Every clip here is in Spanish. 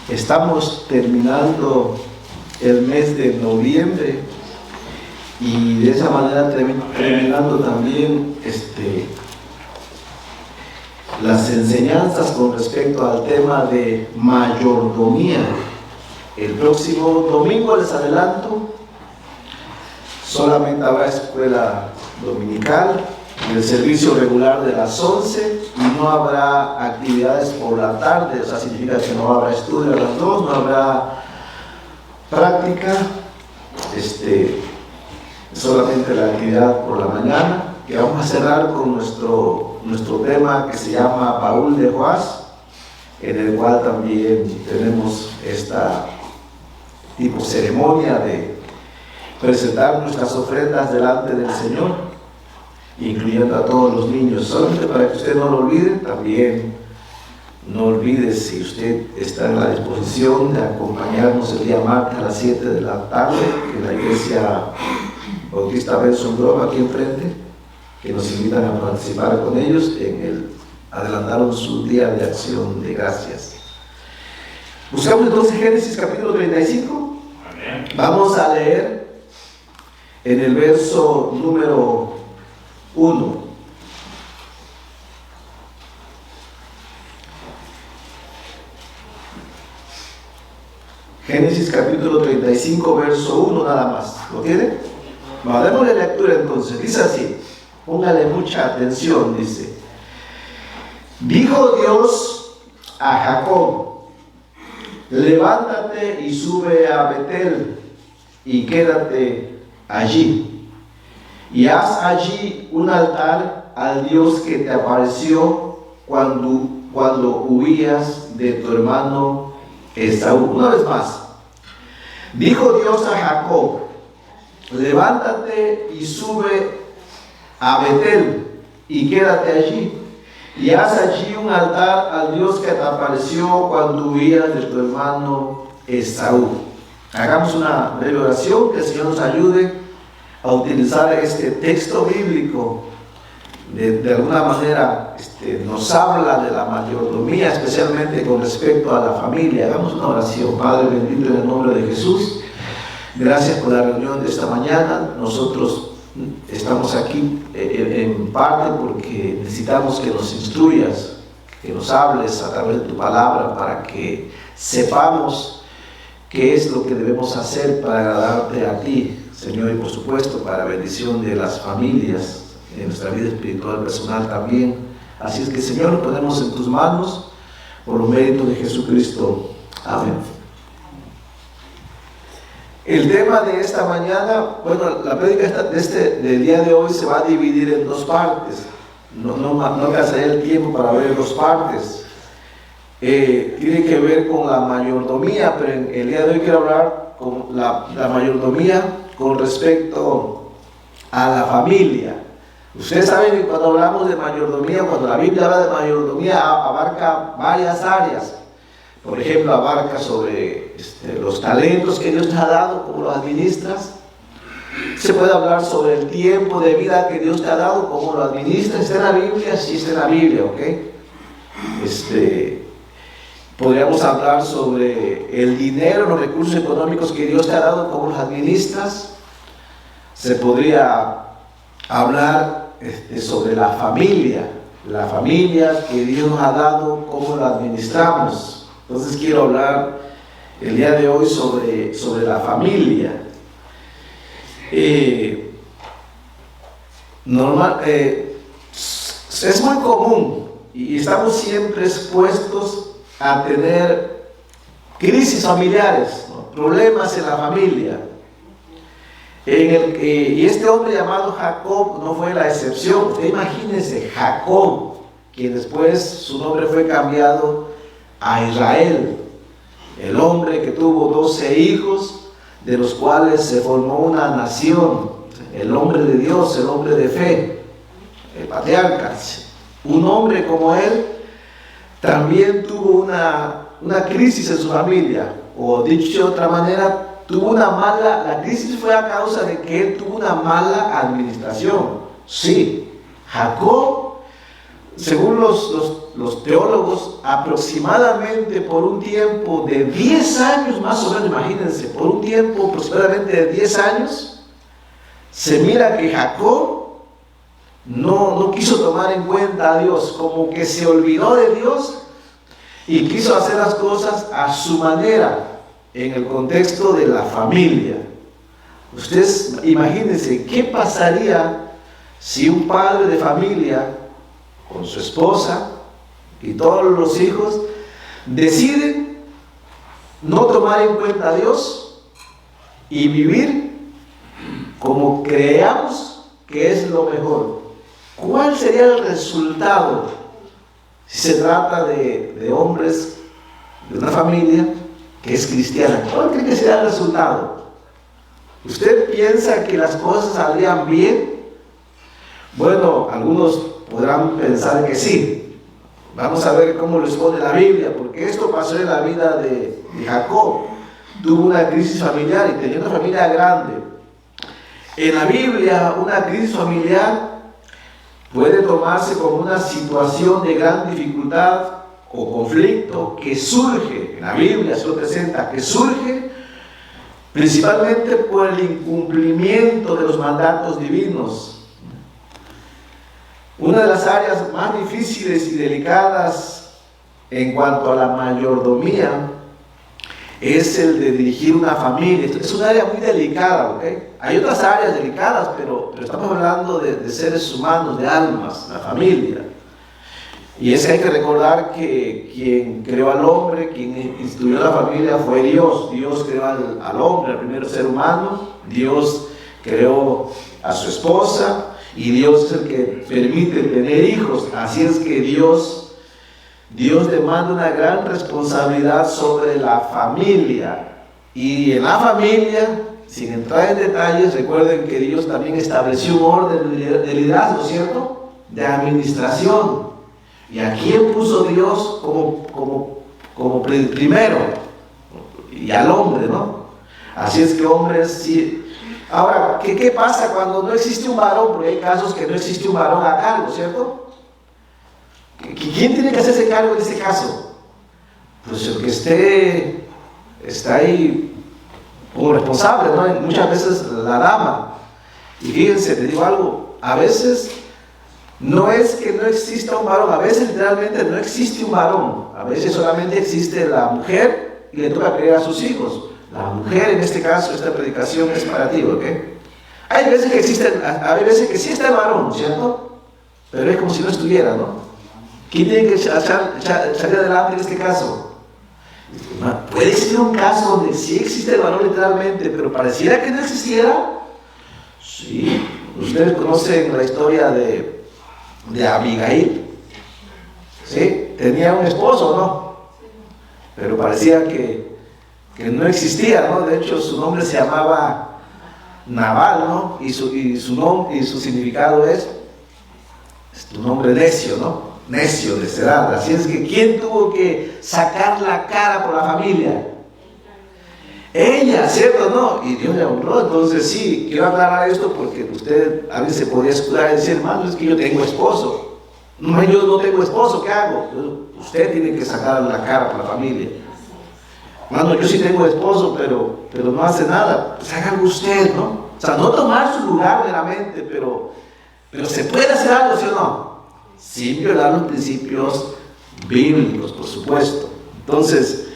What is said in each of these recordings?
Estamos terminando el mes de noviembre y de esa manera terminando también las enseñanzas con respecto al tema de mayordomía. El próximo domingo, les adelanto, solamente habrá escuela dominical, el servicio regular de las 11 y no habrá actividades por la tarde. O sea, significa que no habrá estudio a las 2, no habrá práctica, solamente la actividad por la mañana, que vamos a cerrar con nuestro tema que se llama Baúl de Joás, en el cual también tenemos esta tipo ceremonia de presentar nuestras ofrendas delante del Señor, incluyendo a todos los niños. Solamente para que usted no lo olvide, también no olvide, si usted está en la disposición, de acompañarnos el día martes a las 7 de la tarde en la iglesia Bautista Benson Grove, aquí enfrente, que nos invitan a participar con ellos en el adelantaron su día de acción de gracias. Buscamos entonces Génesis capítulo 35. Amén. Vamos a leer en el verso número 1. Génesis capítulo 35, verso 1 nada más. ¿Lo tiene? Bueno, démosle lectura entonces. Dice así, póngale mucha atención, dice: dijo Dios a Jacob, levántate y sube a Betel y quédate allí, y haz allí un altar al Dios que te apareció cuando huías de tu hermano Esaú. Una vez más, dijo Dios a Jacob, levántate y sube a Betel y quédate allí, y haz allí un altar al Dios que te apareció cuando huías de tu hermano Esaú. Hagamos una breve oración, que el Señor nos ayude a utilizar este texto bíblico. De alguna manera nos habla de la mayordomía, especialmente con respecto a la familia. Hagamos una oración. Padre bendito, en el nombre de Jesús, gracias por la reunión de esta mañana. Nosotros estamos aquí en parte porque necesitamos que nos instruyas, que nos hables a través de tu palabra, para que sepamos qué es lo que debemos hacer para agradarte a ti, Señor, y por supuesto para bendición de las familias, en nuestra vida espiritual personal también. Así es que, Señor, lo ponemos en tus manos por los méritos de Jesucristo. Amén. El tema de esta mañana, bueno, la prédica del día de hoy se va a dividir en dos partes. No alcanzaría el tiempo para ver dos partes. Tiene que ver con la mayordomía, pero en el día de hoy quiero hablar con la mayordomía con respecto a la familia. Ustedes saben que cuando hablamos de mayordomía, cuando la Biblia habla de mayordomía, abarca varias áreas. Por ejemplo, abarca sobre los talentos que Dios te ha dado, cómo los administras. Se puede hablar sobre el tiempo de vida que Dios te ha dado, cómo lo administras. ¿Está en la Biblia? Sí, está en la Biblia, ¿ok? Podríamos hablar sobre el dinero, los recursos económicos que Dios te ha dado, cómo los administras. Se podría hablar sobre la familia que Dios nos ha dado, cómo la administramos. Entonces quiero hablar el día de hoy sobre la familia. Es muy común y estamos siempre expuestos a tener crisis familiares, ¿no? Problemas en la familia. Y este hombre llamado Jacob no fue la excepción. Usted imagínense, Jacob, quien después su nombre fue cambiado a Israel, el hombre que tuvo 12 hijos, de los cuales se formó una nación, el hombre de Dios, el hombre de fe, el patriarca. Un hombre como él también tuvo una crisis en su familia, o dicho de otra manera, la crisis fue a causa de que él tuvo una mala administración. Sí, Jacob, según los los teólogos, aproximadamente por un tiempo de 10 años, más o menos, imagínense, por un tiempo aproximadamente de 10 años, se mira que Jacob no quiso tomar en cuenta a Dios, como que se olvidó de Dios y quiso hacer las cosas a su manera, en el contexto de la familia. Ustedes imagínense, ¿qué pasaría si un padre de familia, con su esposa y todos los hijos, deciden no tomar en cuenta a Dios y vivir como creamos que es lo mejor? ¿Cuál sería el resultado si se trata de hombres de una familia que es cristiana? ¿Cuál cree que sería el resultado? ¿Usted piensa que las cosas saldrían bien? Bueno, algunos podrán pensar que sí. Vamos a ver cómo responde la Biblia, porque esto pasó en la vida de Jacob. Tuvo una crisis familiar y tenía una familia grande. En la Biblia, una crisis familiar puede tomarse como una situación de gran dificultad o conflicto que surge, en la Biblia se lo presenta, que surge principalmente por el incumplimiento de los mandatos divinos. Una de las áreas más difíciles y delicadas en cuanto a la mayordomía es el de dirigir una familia. Es un área muy delicada, ¿ok? Hay otras áreas delicadas, pero estamos hablando de seres humanos, de almas, la familia. Y es que hay que recordar que quien creó al hombre, quien instituyó la familia fue Dios. Dios creó al hombre, al primer ser humano. Dios creó a su esposa y Dios es el que permite tener hijos. Así es que Dios demanda una gran responsabilidad sobre la familia. Y en la familia, sin entrar en detalles, recuerden que Dios también estableció un orden de liderazgo, ¿cierto? De administración. ¿Y a quién puso Dios como primero? Y al hombre, ¿no? Así es que hombres sí. Ahora, ¿qué pasa cuando no existe un varón? Porque hay casos que no existe un varón a cargo, ¿cierto? ¿Quién tiene que hacerse cargo en este caso? Pues el que está ahí como responsable, ¿no? Muchas veces la dama. Y fíjense, te digo algo, a veces no es que no exista un varón, a veces literalmente no existe un varón, a veces solamente existe la mujer y le toca criar a sus hijos. La mujer, en este caso, esta predicación es para ti, ¿ok? Hay veces que sí está el varón, ¿cierto? Pero es como si no estuviera, ¿no? ¿Quién tiene que salir adelante en este caso? Puede existir un caso donde sí existe el varón literalmente, pero pareciera que no existiera. Sí, ustedes conocen la historia de Abigail, ¿sí? Tenía un esposo, ¿no? Pero parecía que no existía, ¿no? De hecho, su nombre se llamaba Nabal, ¿no? Y su significado es tu nombre necio, ¿no? Necio, necedad. Así es que ¿quién tuvo que sacar la cara por la familia? Ella, ¿cierto? ¿No? Y Dios le honró. Entonces sí, quiero aclarar esto porque usted a veces se podría escudar y decir, hermano, es que yo tengo esposo. No, yo no tengo esposo, ¿qué hago? Usted tiene que sacar la cara por la familia. Hermano, yo sí tengo esposo, pero no hace nada. Pues hágalo usted, ¿no? O sea, no tomar su lugar meramente, pero se puede hacer algo, ¿sí o no? Sin violar los principios bíblicos, por supuesto. Entonces,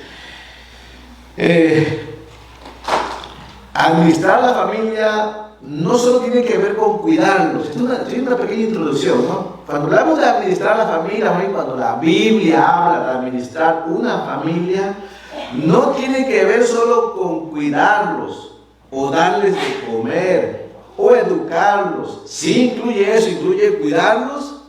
administrar la familia no solo tiene que ver con cuidarlos. Es una pequeña introducción, ¿no? Cuando hablamos de administrar la familia, cuando la Biblia habla de administrar una familia, no tiene que ver solo con cuidarlos o darles de comer o educarlos. Sí incluye eso, incluye cuidarlos,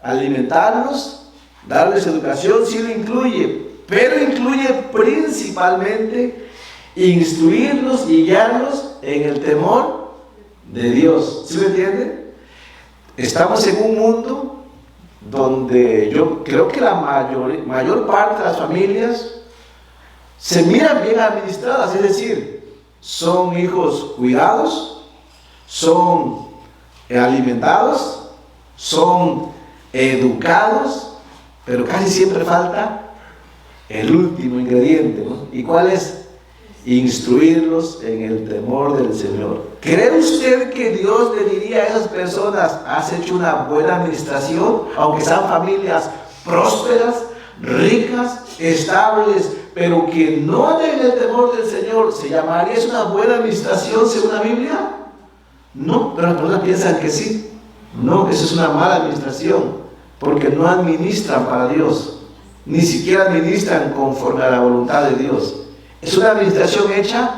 alimentarlos, darles educación, sí lo incluye, pero incluye principalmente instruirlos y guiarlos en el temor de Dios. ¿Sí me entienden? Estamos en un mundo donde yo creo que la mayor parte de las familias se miran bien administradas, es decir, son hijos cuidados, son alimentados, son educados, pero casi siempre falta el último ingrediente, ¿no? ¿Y cuál es? Instruirlos en el temor del Señor. ¿Cree usted que Dios le diría a esas personas: has hecho una buena administración, aunque sean familias prósperas, ricas, estables, pero que no tengan el temor del Señor? ¿Se llamaría eso una buena administración según la Biblia? No, pero las personas piensan que sí. No, eso es una mala administración, porque no administran para Dios, ni siquiera administran conforme a la voluntad de Dios. Es una administración hecha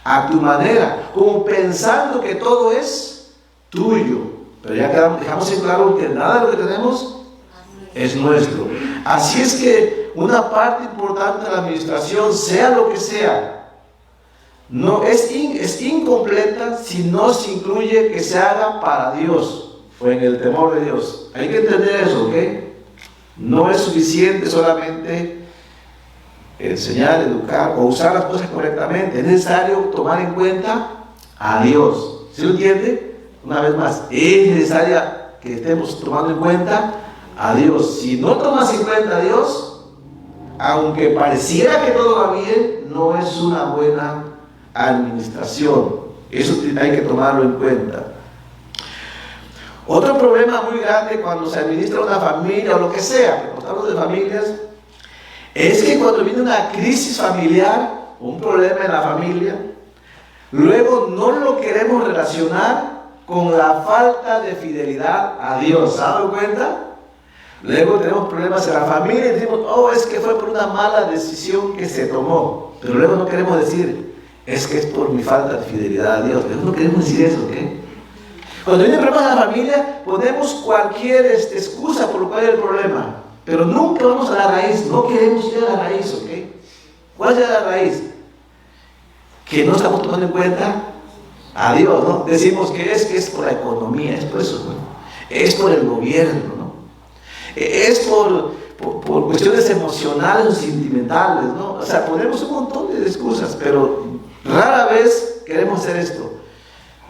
a tu manera, como pensando que todo es tuyo. Pero ya dejamos en claro que nada de lo que tenemos es nuestro. Así es que una parte importante de la administración, sea lo que sea, no es incompleta si no se incluye que se haga para Dios o en el temor de Dios. Hay que entender eso, ¿ok? No es suficiente solamente enseñar, educar o usar las cosas correctamente. Es necesario tomar en cuenta a Dios. ¿Sí lo entiende? Una vez más, es necesaria que estemos tomando en cuenta a Dios. Si no tomas en cuenta a Dios, aunque pareciera que todo va bien, no es una buena administración. Eso hay que tomarlo en cuenta. Otro problema muy grande cuando se administra una familia o lo que sea, cuando hablamos de familias, es que cuando viene una crisis familiar, un problema en la familia, luego no lo queremos relacionar con la falta de fidelidad a Dios. ¿Se ha dado cuenta? Luego tenemos problemas en la familia y decimos: oh, es que fue por una mala decisión que se tomó. Pero luego no queremos decir: es que es por mi falta de fidelidad a Dios. Luego no queremos decir eso, ¿ok? Cuando viene problemas en la familia, ponemos cualquier excusa por lo cual hay el problema, pero nunca vamos a la raíz. No queremos ir a la raíz, ¿ok? ¿Cuál es la raíz? Que no estamos tomando en cuenta a Dios, ¿no? Decimos que es por la economía, es por eso, ¿no? Es por el gobierno, ¿no? Es por cuestiones emocionales o sentimentales, ¿no? O sea, ponemos un montón de excusas, pero rara vez queremos hacer esto.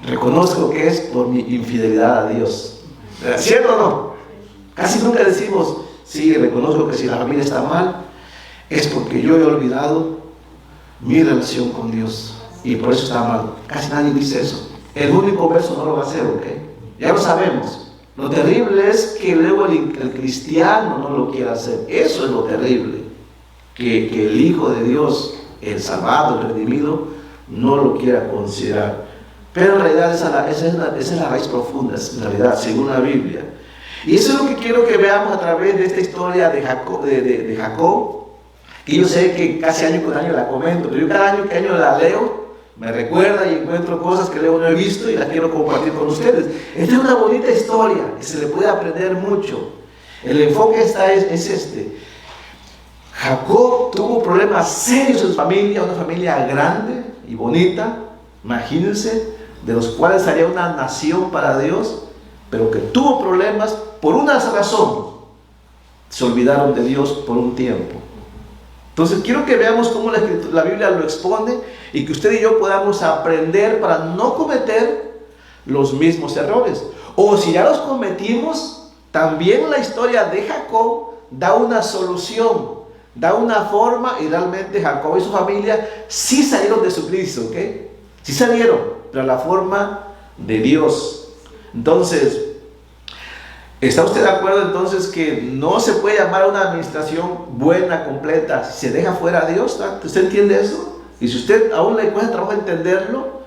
Reconozco que es por mi infidelidad a Dios. ¿Cierto o no? Casi nunca decimos: sí, reconozco que si la familia está mal, es porque yo he olvidado mi relación con Dios y por eso está mal. Casi nadie dice eso. El único verso no lo va a hacer, ¿ok? Ya lo sabemos. Lo terrible es que luego el cristiano no lo quiera hacer. Eso es lo terrible. Que el Hijo de Dios, el salvado, el redimido, no lo quiera considerar. Pero en realidad esa es la raíz profunda, en realidad, según la Biblia. Y eso es lo que quiero que veamos a través de esta historia de Jacob, que yo sé que casi año con año la comento, pero yo cada año que año la leo, me recuerda y encuentro cosas que luego no he visto y las quiero compartir con ustedes. Esta es una bonita historia y se le puede aprender mucho. El enfoque es este. Jacob tuvo problemas serios en su familia, una familia grande y bonita, imagínense, de los cuales haría una nación para Dios, pero que tuvo problemas por una razón: se olvidaron de Dios por un tiempo. Entonces quiero que veamos cómo la Biblia lo expone y que usted y yo podamos aprender para no cometer los mismos errores. O si ya los cometimos, también la historia de Jacob da una solución, da una forma, y realmente Jacob y su familia sí salieron de su crisis, ¿ok? Sí salieron, pero a la forma de Dios. Entonces, ¿está usted de acuerdo entonces que no se puede llamar a una administración buena, completa, si se deja fuera a Dios? ¿Usted entiende eso? Y si usted aún le cuesta trabajo entenderlo,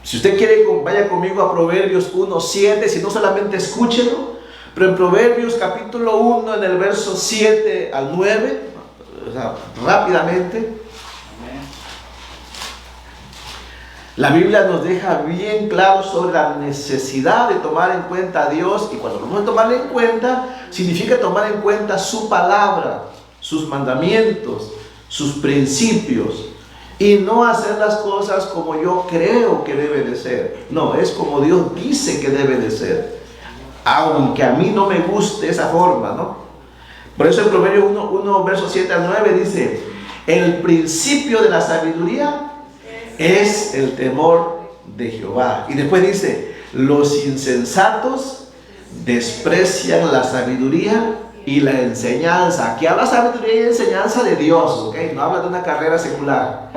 si usted quiere, vaya conmigo a Proverbios 1:7, si no solamente escúchelo, pero en Proverbios capítulo 1, en el verso 7 al 9, o sea, rápidamente. La Biblia nos deja bien claro sobre la necesidad de tomar en cuenta a Dios, y cuando hablamos de tomarle en cuenta, significa tomar en cuenta su palabra, sus mandamientos, sus principios, y no hacer las cosas como yo creo que debe de ser. No, es como Dios dice que debe de ser, aunque a mí no me guste esa forma, ¿no? Por eso en Proverbios 1, versos 7 al 9 dice: el principio de la sabiduría es el temor de Jehová. Y después dice: los insensatos desprecian la sabiduría y la enseñanza. Aquí habla sabiduría y enseñanza de Dios, ¿ok? No habla de una carrera secular.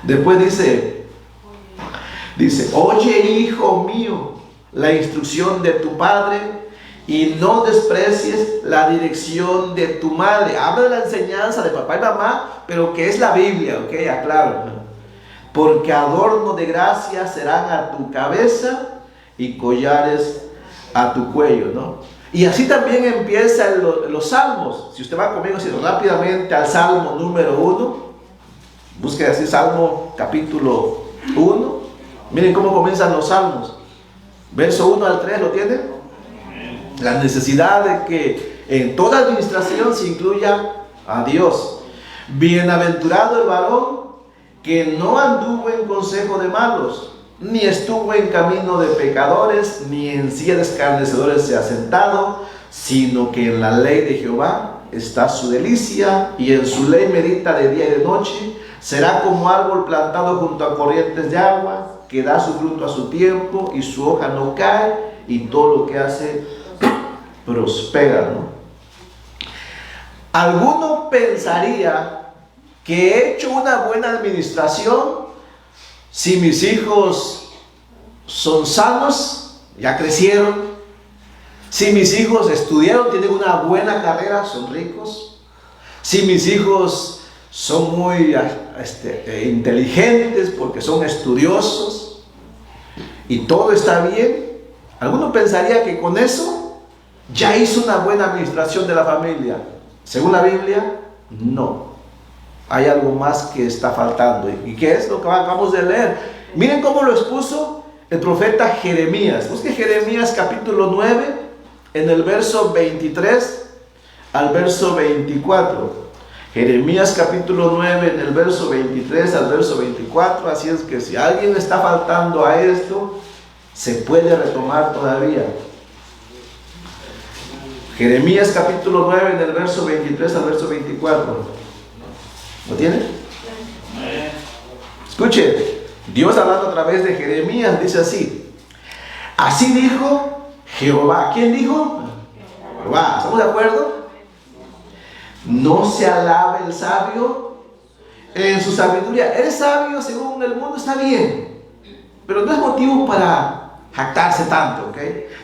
Después dice, oye, hijo mío, la instrucción de tu padre y no desprecies la dirección de tu madre. Habla de la enseñanza de papá y mamá, pero que es la Biblia, ¿ok? Aclaro. Porque adorno de gracia serán a tu cabeza y collares a tu cuello, ¿no? Y así también empiezan los salmos. Si usted va conmigo rápidamente al Salmo número 1, busque así Salmo capítulo 1. Miren cómo comienzan los salmos. Verso 1 al 3, ¿lo tienen? La necesidad de que en toda administración se incluya a Dios. Bienaventurado el varón que no anduvo en consejo de malos, ni estuvo en camino de pecadores, ni en silla de escarnecedores se ha sentado, sino que en la ley de Jehová está su delicia, y en su ley medita de día y de noche. Será como árbol plantado junto a corrientes de agua, que da su fruto a su tiempo, y su hoja no cae, y todo lo que hace prospera, ¿no? Alguno pensaría que he hecho una buena administración si mis hijos son sanos, ya crecieron, si mis hijos estudiaron, tienen una buena carrera, son ricos, si mis hijos son muy inteligentes porque son estudiosos y todo está bien. Alguno pensaría que con eso ya hizo una buena administración de la familia. Según la Biblia, no. Hay algo más que está faltando. ¿Y qué es lo que acabamos de leer? Miren cómo lo expuso el profeta Jeremías. Busque Jeremías capítulo 9, en el verso 23 al verso 24. Jeremías capítulo 9, en el verso 23 al verso 24. Así es que si alguien está faltando a esto, se puede retomar todavía. Jeremías capítulo 9, en el verso 23 al verso 24. ¿Lo tiene? Escuche, Dios hablando a través de Jeremías dice así: así dijo Jehová. ¿Quién dijo? Jehová. ¿Estamos de acuerdo? No se alabe el sabio en su sabiduría. Eres sabio según el mundo, está bien, pero no es motivo para jactarse tanto, ¿ok?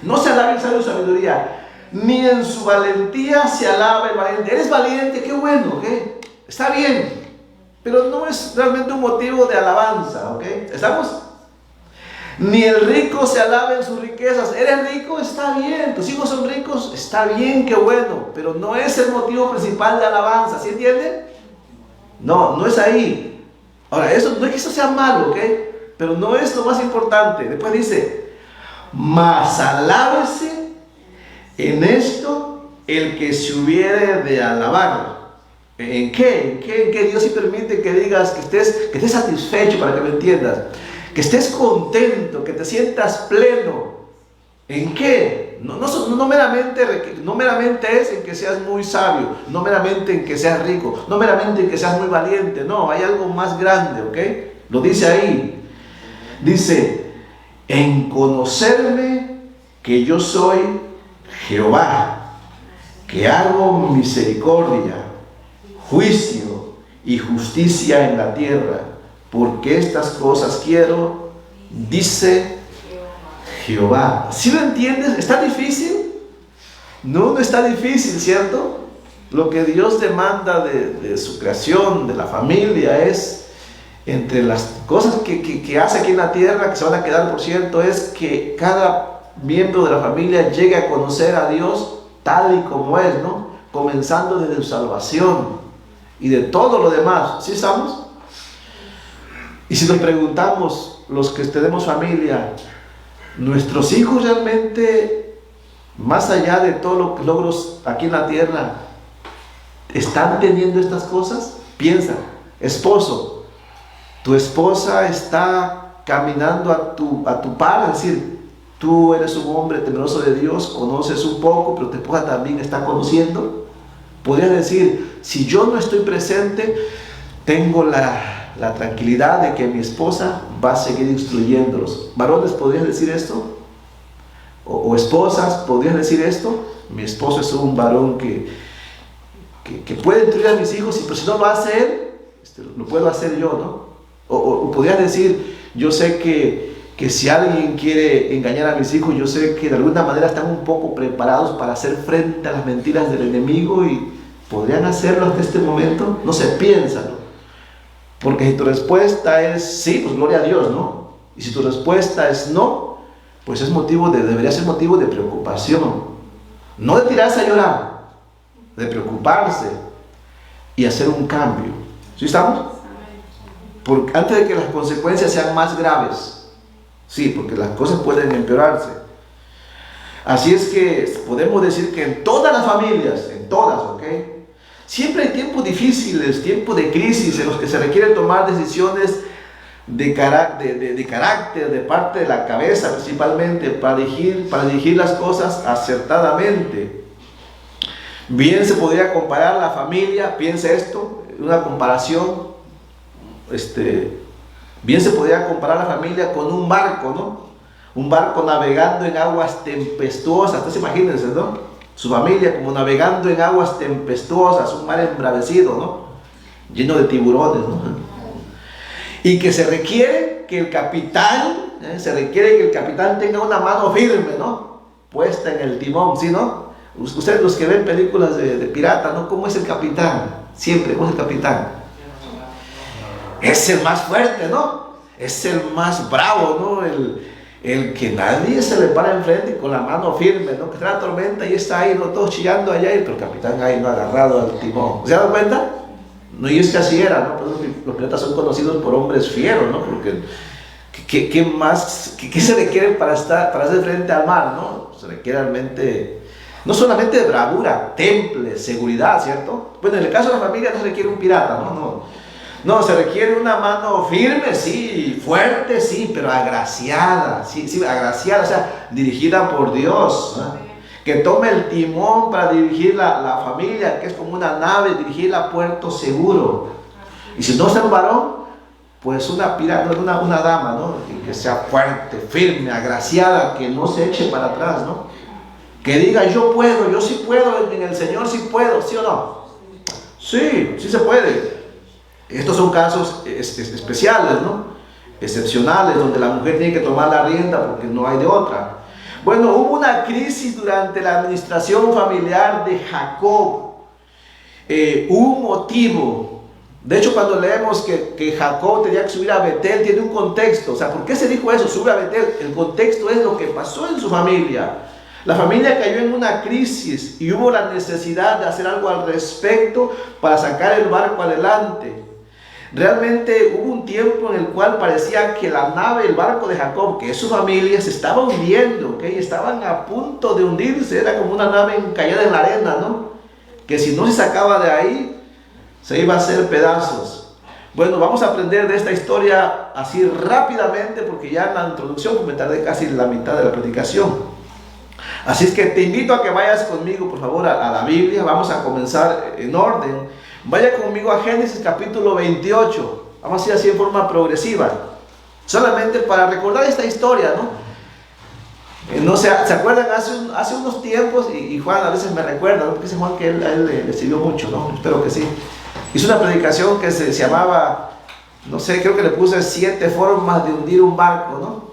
No se alabe el sabio en su sabiduría, ni en su valentía se alaba el valiente. Eres valiente, qué bueno, ¿ok? Está bien, pero no es realmente un motivo de alabanza, ¿ok? ¿Estamos? Ni el rico se alaba en sus riquezas. Eres rico, está bien. Tus hijos son ricos, está bien, qué bueno, pero no es el motivo principal de alabanza, ¿sí entienden? No, no es ahí. Ahora, eso no es que eso sea malo, ¿ok? Pero no es lo más importante. Después dice: mas alábese en esto el que se hubiere de alabar. ¿En qué? ¿En qué Dios sí permite que digas, que estés satisfecho, para que me entiendas? Que estés contento, que te sientas pleno. ¿En qué? No meramente es en que seas muy sabio, no meramente en que seas rico, no meramente en que seas muy valiente. No, hay algo más grande, ¿ok? Lo dice ahí. Dice: en conocerme que yo soy Jehová, que hago misericordia, juicio y justicia en la tierra, porque estas cosas quiero, dice Jehová. ¿Sí lo entiendes? ¿Está difícil? No está difícil, ¿cierto? Lo que Dios demanda de su creación, de la familia, es, entre las cosas que hace aquí en la tierra, que se van a quedar por cierto, es que cada miembro de la familia llegue a conocer a Dios tal y como es, ¿no? Comenzando desde su salvación y de todo lo demás. ¿Sí estamos? Y si nos preguntamos, los que tenemos familia, ¿nuestros hijos realmente, más allá de todos los logros aquí en la tierra, están teniendo estas cosas? Piensa, esposo, tu esposa está caminando a tu par, es decir, tú eres un hombre temeroso de Dios, conoces un poco, pero tu esposa también está conociendo. Podrías decir: si yo no estoy presente, tengo la tranquilidad de que mi esposa va a seguir instruyéndolos. Varones, ¿podrías decir esto? O esposas, ¿podrías decir esto? mi esposo es un varón que puede instruir a mis hijos, pero si no lo hace él, lo puedo hacer yo, ¿no? O podrías decir, yo sé que si alguien quiere engañar a mis hijos, yo sé que de alguna manera están un poco preparados para hacer frente a las mentiras del enemigo y podrían hacerlo hasta este momento. No sé, piénsalo. Porque si tu respuesta es sí, pues gloria a Dios, ¿no? Y si tu respuesta es no, pues debería ser motivo de preocupación. No de tirarse a llorar, de preocuparse y hacer un cambio. ¿Sí estamos? Porque antes de que las consecuencias sean más graves. Sí, porque las cosas pueden empeorarse. Así es que podemos decir que en todas las familias, en todas, ¿ok? Siempre hay tiempos difíciles, tiempos de crisis en los que se requiere tomar decisiones de carácter, de parte de la cabeza principalmente, para dirigir las cosas acertadamente. Bien se podría comparar la familia, piensa esto, una comparación, bien se podría comparar la familia con un barco, ¿no? Un barco navegando en aguas tempestuosas, entonces imagínense, ¿no? Su familia como navegando en aguas tempestuosas, un mar embravecido, ¿no? Lleno de tiburones, ¿no? Y que se requiere que el capitán tenga una mano firme, ¿no? Puesta en el timón, ¿sí, no? Ustedes los que ven películas de pirata, ¿no? ¿Cómo es el capitán? Siempre, ¿cómo es el capitán? Es el más fuerte, ¿no? Es el más bravo, ¿no? El que nadie se le para enfrente con la mano firme, ¿no? Que está la tormenta y está ahí, ¿no? Todos chillando allá, pero el capitán ahí, ¿no? Agarrado al timón. ¿Se dan cuenta? No, y es que así era, ¿no? Por eso los piratas son conocidos por hombres fieros, ¿no? Porque ¿qué se requiere para hacer frente al mar, ¿no? Se requiere realmente, no solamente bravura, temple, seguridad, ¿cierto? Bueno, en el caso de la familia no se requiere un pirata, no, se requiere una mano firme, sí, fuerte, sí, pero agraciada, sí, agraciada, o sea, dirigida por Dios, ¿no? Que tome el timón para dirigir la familia, que es como una nave, dirigirla a puerto seguro. Y si no es un varón, pues una dama, ¿no? Que sea fuerte, firme, agraciada, que no se eche para atrás, ¿no? Que diga, yo sí puedo, en el Señor sí puedo, ¿sí o no? Sí se puede. Estos son casos especiales, ¿no? Excepcionales, donde la mujer tiene que tomar la rienda porque no hay de otra. Bueno, hubo una crisis durante la administración familiar de Jacob. Hubo un motivo. De hecho, cuando leemos que Jacob tenía que subir a Betel, tiene un contexto. O sea, ¿por qué se dijo eso? Sube a Betel. El contexto es lo que pasó en su familia. La familia cayó en una crisis y hubo la necesidad de hacer algo al respecto para sacar el barco adelante. Realmente hubo un tiempo en el cual parecía que la nave, el barco de Jacob, que es su familia, se estaba hundiendo, ¿okay? Estaban a punto de hundirse, era como una nave encallada en la arena, ¿no? Que si no se sacaba de ahí, se iba a hacer pedazos. Bueno, vamos a aprender de esta historia así rápidamente, porque ya en la introducción me tardé casi la mitad de la predicación. Así es que te invito a que vayas conmigo, por favor, a la Biblia. Vamos a comenzar en orden. Vaya conmigo a Génesis capítulo 28. Vamos a ir así en forma progresiva. Solamente para recordar esta historia, ¿no? No sé, ¿se acuerdan? Hace unos tiempos, y Juan a veces me recuerda, ¿no? Porque ese Juan que a él le sirvió mucho, ¿no? Espero que sí. Hizo una predicación que se llamaba, no sé, creo que le puse 7 formas de hundir un barco, ¿no?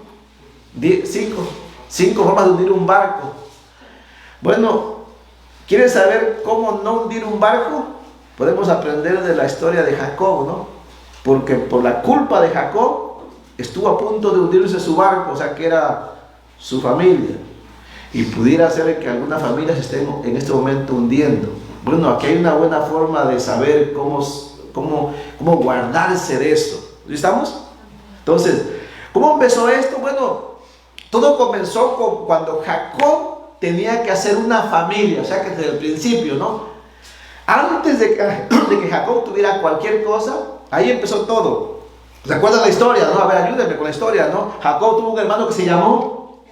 5 formas de hundir un barco. Bueno, ¿quieren saber cómo no hundir un barco? Podemos aprender de la historia de Jacob, ¿no? Porque por la culpa de Jacob estuvo a punto de hundirse su barco, o sea que era su familia. Y pudiera ser que algunas familias estén en este momento hundiendo. Bueno, aquí hay una buena forma de saber cómo guardarse de eso. ¿Estamos? Entonces, ¿cómo empezó esto? Bueno, todo comenzó cuando Jacob tenía que hacer una familia, o sea que desde el principio, ¿no? Antes de que Jacob tuviera cualquier cosa, ahí empezó todo. ¿Se acuerdan la historia, no? A ver, ayúdenme con la historia, ¿no? Jacob tuvo un hermano que se llamó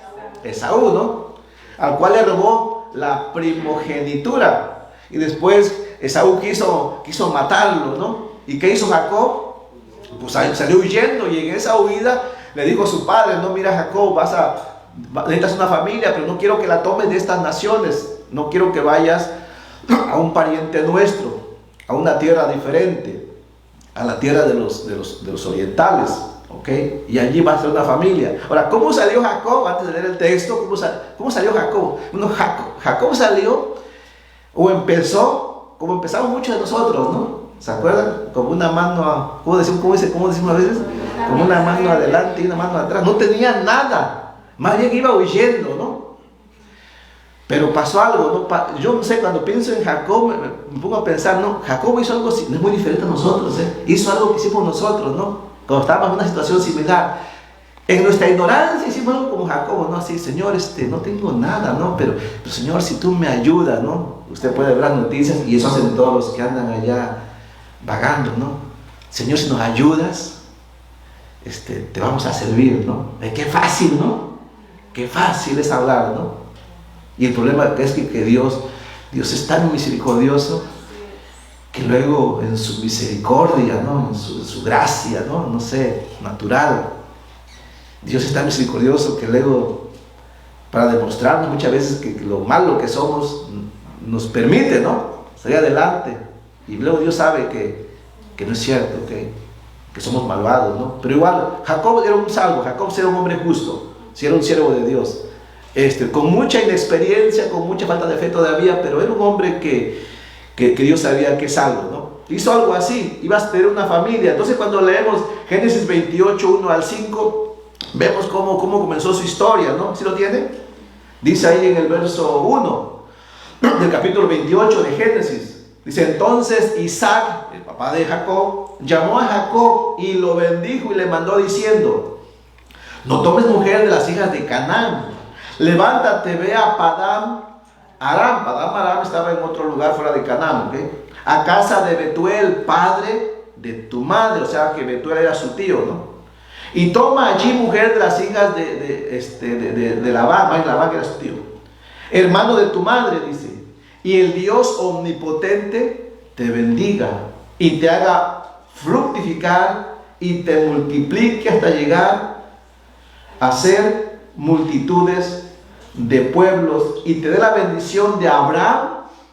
Esaú, ¿no? Al cual le robó la primogenitura. Y después Esaú quiso matarlo, ¿no? ¿Y qué hizo Jacob? Pues salió huyendo, y en esa huida le dijo a su padre, no, mira Jacob, necesitas una familia, pero no quiero que la tomes de estas naciones. no quiero que vayas a un pariente nuestro, a una tierra diferente, a la tierra de los orientales, ¿ok? Y allí va a ser una familia. Ahora, ¿cómo salió Jacob? Antes de leer el texto, ¿cómo salió Jacob? Bueno, Jacob salió, o empezó, como empezamos muchos de nosotros, ¿no? ¿Se acuerdan? Como una mano, ¿cómo decimos a veces? Como una mano adelante y una mano atrás. No tenía nada, más bien iba huyendo, ¿no? Pero pasó algo, ¿no? Yo no sé, cuando pienso en Jacob, me pongo a pensar, ¿no? Jacob hizo algo, no es muy diferente a nosotros, ¿eh? Hizo algo que hicimos nosotros, ¿no? Cuando estábamos en una situación similar. En nuestra ignorancia hicimos algo como Jacob, ¿no? Así, Señor, no tengo nada, ¿no? Pero Señor, si tú me ayudas, ¿no? Usted puede ver las noticias y eso hacen todos los que andan allá vagando, ¿no? Señor, si nos ayudas, te vamos a servir, ¿no? Qué fácil, ¿no? Qué fácil es hablar, ¿no? Y el problema es que Dios es tan misericordioso que luego en su misericordia, ¿no? En su gracia, ¿no? No sé, natural. Dios es tan misericordioso que luego, para demostrarnos muchas veces que lo malo que somos, nos permite, ¿no? Salir adelante. Y luego Dios sabe que no es cierto, que somos malvados, ¿no? Pero igual, Jacob era un salvo, Jacob era un hombre justo, si era un siervo de Dios. Con mucha inexperiencia, con mucha falta de fe todavía, pero era un hombre que Dios sabía que es salvo, ¿no? Hizo algo así, ibas a tener una familia. Entonces cuando leemos Génesis 28, 1 al 5, vemos cómo comenzó su historia, ¿no? ¿Sí lo tiene? Dice ahí en el verso 1 del capítulo 28 de Génesis. Dice, entonces Isaac, el papá de Jacob, llamó a Jacob y lo bendijo y le mandó diciendo, no tomes mujer de las hijas de Canaán. Levántate, ve a Padán Aram. Padán Aram estaba en otro lugar fuera de Canaán, ¿ok? A casa de Betuel, padre de tu madre, o sea que Betuel era su tío, ¿no? Y toma allí mujer de las hijas de Labán, Labán que era su tío, hermano de tu madre, dice, y el Dios omnipotente te bendiga y te haga fructificar y te multiplique hasta llegar a ser multitudes de pueblos y te dé la bendición de Abraham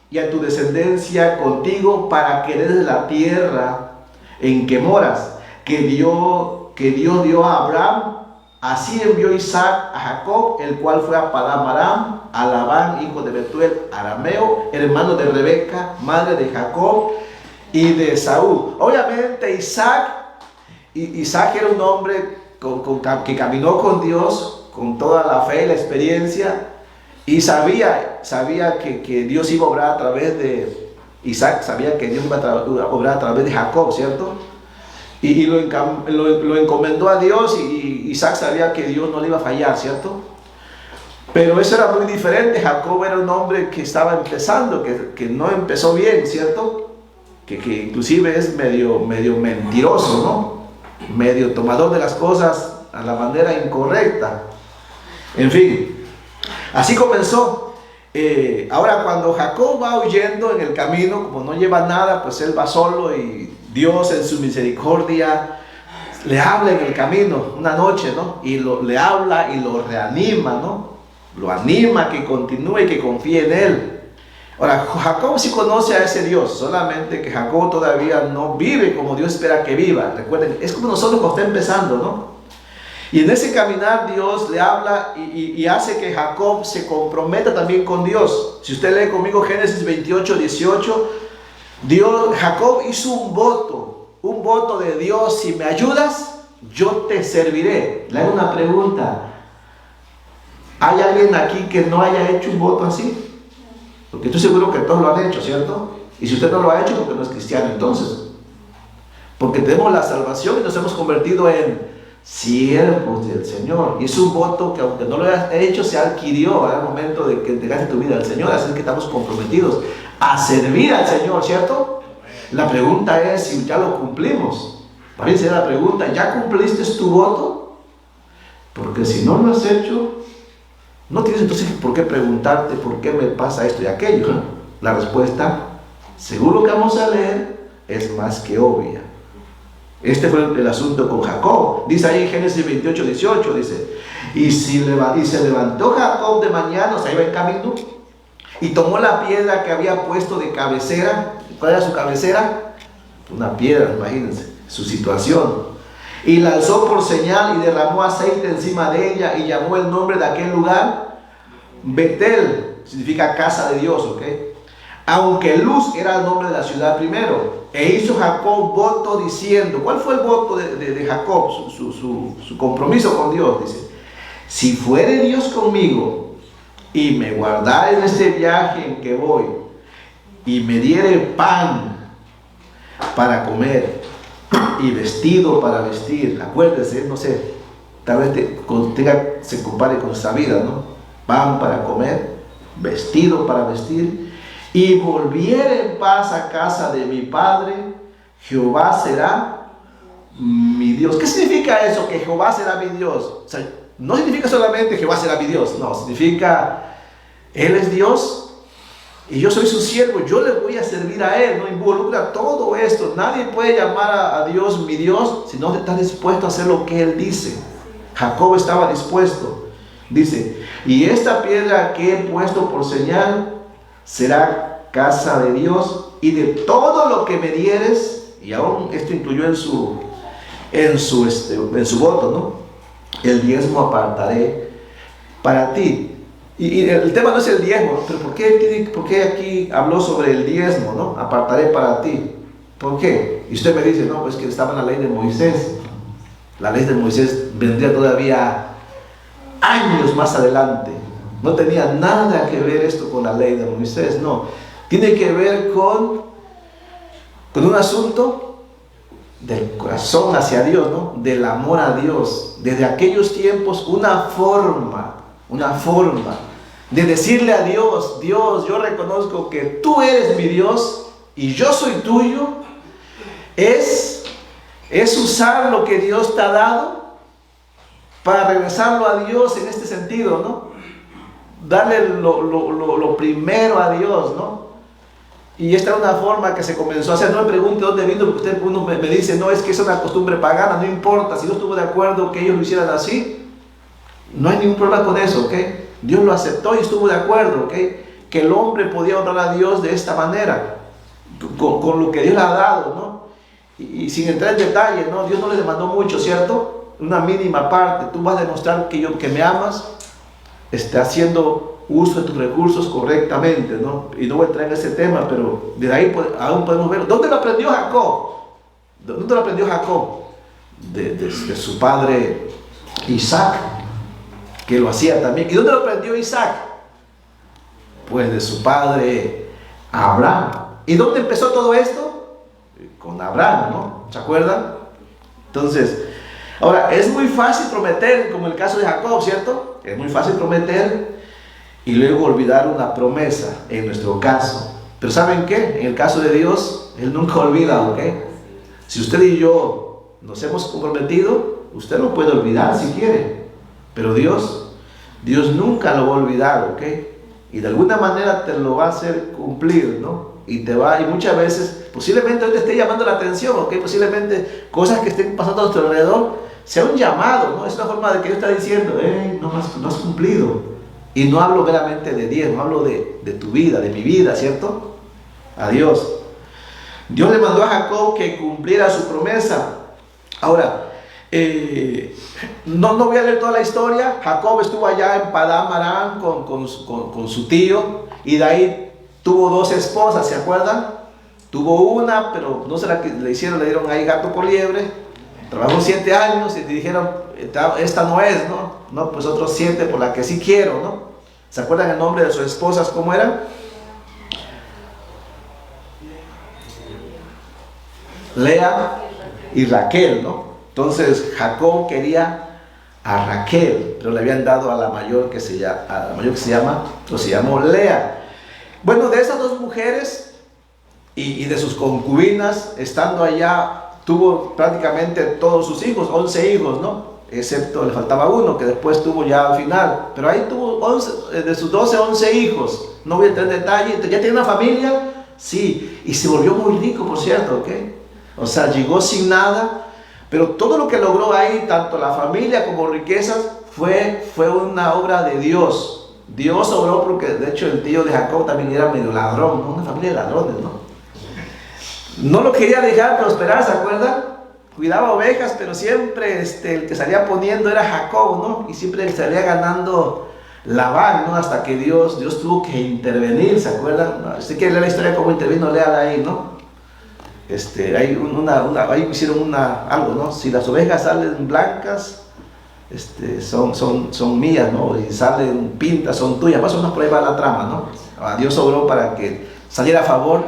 y a tu descendencia contigo para que heredes la tierra en que moras, que Dios dio a Abraham. Así envió Isaac a Jacob, el cual fue a Padán Aram, a Labán, hijo de Betuel, arameo, hermano de Rebeca, madre de Jacob y de Esaú. Obviamente Isaac era un hombre que caminó con Dios con toda la fe y la experiencia, y sabía que Dios iba a obrar a través de Isaac, sabía que Dios iba a obrar a través de Jacob, ¿cierto? Y lo encomendó a Dios, y Isaac sabía que Dios no le iba a fallar, ¿cierto? Pero eso era muy diferente. Jacob era un hombre que estaba empezando, que no empezó bien, ¿cierto? Que inclusive es medio mentiroso, ¿no? Medio tomador de las cosas a la manera incorrecta. En fin, así comenzó. Ahora cuando Jacob va huyendo en el camino, como no lleva nada, pues él va solo, y Dios en su misericordia le habla en el camino una noche, ¿no? Y le habla y lo reanima, ¿no? Lo anima a que continúe y que confíe en él. Ahora, Jacob sí conoce a ese Dios, solamente que Jacob todavía no vive como Dios espera que viva. Recuerden, es como nosotros cuando está empezando, ¿no? Y en ese caminar Dios le habla y hace que Jacob se comprometa también con Dios. Si usted lee conmigo Génesis 28, 18, Jacob hizo un voto de Dios: si me ayudas, yo te serviré. Le hago una pregunta: ¿hay alguien aquí que no haya hecho un voto así? Porque estoy seguro que todos lo han hecho, ¿cierto? Y si usted no lo ha hecho, porque no es cristiano entonces. Porque tenemos la salvación y nos hemos convertido en siervos del Señor, y es un voto que, aunque no lo hayas hecho, se adquirió al momento de que entregaste tu vida al Señor. Así que estamos comprometidos a servir al Señor, ¿cierto? La pregunta es si ya lo cumplimos. También sería la pregunta: ¿ya cumpliste tu voto? Porque si no lo has hecho, no tienes entonces por qué preguntarte por qué me pasa esto y aquello. La respuesta, según lo que vamos a leer, es más que obvia. Este fue el asunto con Jacob. Dice ahí en Génesis 28, 18, dice: y se levantó Jacob de mañana, o sea, iba en camino, y tomó la piedra que había puesto de cabecera. ¿Cuál era su cabecera? Una piedra, imagínense, su situación. Y la alzó por señal y derramó aceite encima de ella y llamó el nombre de aquel lugar Betel, significa casa de Dios, ¿ok? Aunque Luz era el nombre de la ciudad primero. E hizo Jacob voto diciendo, ¿cuál fue el voto de Jacob? Su compromiso con Dios, dice: si fuere Dios conmigo y me guardare en este viaje en que voy y me diere pan para comer y vestido para vestir. Acuérdese, no sé, tal vez se compare con nuestra vida, ¿no? Pan para comer, vestido para vestir, y volviere en paz a casa de mi padre, Jehová será mi Dios. ¿Qué significa eso? Que Jehová será mi Dios. O sea, no significa solamente Jehová será mi Dios, no, significa Él es Dios y yo soy su siervo, yo le voy a servir a Él. No involucra todo esto. Nadie puede llamar a Dios mi Dios si no está dispuesto a hacer lo que Él dice. Jacob estaba dispuesto. Dice: y esta piedra que he puesto por señal será casa de Dios, y de todo lo que me dieres, y aún esto incluyó en su voto, ¿no? El diezmo apartaré para ti. Y el tema no es el diezmo, pero ¿por qué aquí habló sobre el diezmo, ¿no? Apartaré para ti. ¿Por qué? Y usted me dice, no, pues que estaba en la ley de Moisés. La ley de Moisés vendría todavía años más adelante. No tenía nada que ver esto con la ley de Moisés, no. Tiene que ver con un asunto del corazón hacia Dios, ¿no? Del amor a Dios. Desde aquellos tiempos, una forma de decirle a Dios: Dios, yo reconozco que tú eres mi Dios y yo soy tuyo. Es usar lo que Dios te ha dado para regresarlo a Dios en este sentido, ¿no? Darle lo primero a Dios, ¿no? Y esta es una forma que se comenzó a hacer. No me pregunte dónde vino, porque uno me dice, no, es que es una costumbre pagana. No importa, si no estuvo de acuerdo que ellos lo hicieran así, no hay ningún problema con eso, ¿ok? Dios lo aceptó y estuvo de acuerdo, ¿ok? Que el hombre podía honrar a Dios de esta manera, con lo que Dios le ha dado, ¿no? Y sin entrar en detalle, ¿no? Dios no le demandó mucho, ¿cierto? Una mínima parte. Tú vas a demostrar que me amas, haciendo uso de tus recursos correctamente, ¿no? Y no voy a entrar en ese tema, pero de ahí aún podemos ver. ¿Dónde lo aprendió Jacob? ¿Dónde lo aprendió Jacob? De su padre Isaac, que lo hacía también. ¿Y dónde lo aprendió Isaac? Pues de su padre Abraham. ¿Y dónde empezó todo esto? Con Abraham, ¿no? ¿Se acuerdan? Entonces, ahora, es muy fácil prometer, como el caso de Jacob, ¿cierto? Es muy fácil prometer y luego olvidar una promesa, en nuestro caso. Pero ¿saben qué? En el caso de Dios, Él nunca olvida, ¿ok? Si usted y yo nos hemos comprometido, usted lo puede olvidar si quiere, pero Dios nunca lo va a olvidar, ¿ok? Y de alguna manera te lo va a hacer cumplir, ¿no? Y muchas veces, posiblemente hoy te esté llamando la atención, ¿ok? Posiblemente cosas que estén pasando a nuestro alrededor sea un llamado, ¿no? Es una forma de que Dios está diciendo, no has cumplido. Y no hablo meramente de diezmo, hablo de tu vida, de mi vida, ¿cierto? A Dios. Dios le mandó a Jacob que cumpliera su promesa. Ahora, no voy a leer toda la historia. Jacob estuvo allá en Padán Aram con su tío, y de ahí tuvo 2 esposas, ¿se acuerdan? Tuvo una, pero no sé la que le dieron ahí gato por liebre. Trabajó 7 años y te dijeron, esta no es, ¿no? No, pues otros 7 por la que sí quiero, ¿no? ¿Se acuerdan el nombre de sus esposas? ¿Cómo eran? Lea y Raquel, ¿no? Entonces Jacob quería a Raquel, pero le habían dado a la mayor que se llamó Lea. Bueno, de esas 2 mujeres y de sus concubinas, estando allá, tuvo prácticamente todos sus hijos, 11 hijos, ¿no? Excepto le faltaba uno que después tuvo ya al final, pero ahí tuvo 11, de sus 11 hijos. No voy a entrar en detalle. ¿Ya tiene una familia? Sí, y se volvió muy rico, por cierto, ¿ok? O sea, llegó sin nada, pero todo lo que logró ahí, tanto la familia como riquezas, fue una obra de Dios. Dios obró porque de hecho el tío de Jacob también era medio ladrón, ¿no? Una familia de ladrones, ¿no? No lo quería dejar prosperar, ¿se acuerdan? Cuidaba ovejas, pero siempre el que salía poniendo era Jacob, ¿no? Y siempre salía ganando Labán, ¿no? Hasta que Dios tuvo que intervenir, ¿se acuerdan? Si quieren leer la historia cómo intervino, léala ahí, ¿no? Ahí hicieron algo, ¿no? Si las ovejas salen blancas, son mías, ¿no? Y salen pintas, son tuyas. Más o menos por ahí va la trama, ¿no? Dios obró para que saliera a favor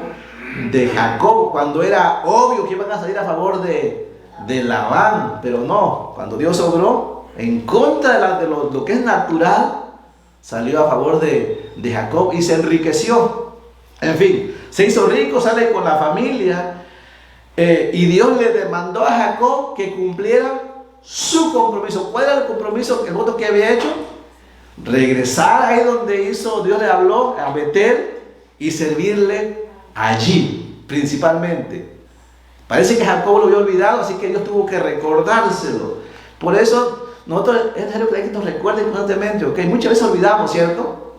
de Jacob, cuando era obvio que iban a salir a favor de Labán, pero no. Cuando Dios obró en contra de lo que es natural, salió a favor de Jacob y se enriqueció. En fin, se hizo rico, sale con la familia, y Dios le demandó a Jacob que cumpliera su compromiso. ¿Cuál era el compromiso, el voto que había hecho? Regresar ahí donde Dios le habló, a Betel, y servirle allí, principalmente. Parece que Jacob lo había olvidado, así que Dios tuvo que recordárselo. Por eso, nosotros es necesario que nos recuerden constantemente, ¿ok? Muchas veces olvidamos, ¿cierto?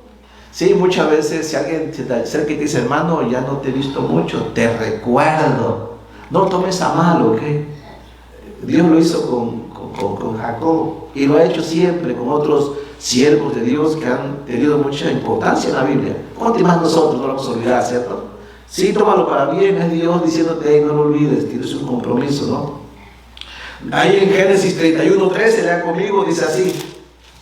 Sí, muchas veces si alguien se acerca y te dice, hermano, ya no te he visto mucho, te recuerdo. No tomes a mal, ¿ok? Dios lo hizo con Jacob y lo ha hecho siempre con otros siervos de Dios que han tenido mucha importancia en la Biblia. ¿Cuánto más nosotros no lo vamos a olvidar, cierto? Sí, tómalo para bien, es Dios diciéndote, hey, no lo olvides, tienes un compromiso, ¿no? Ahí en Génesis 31:13, lea conmigo, dice así.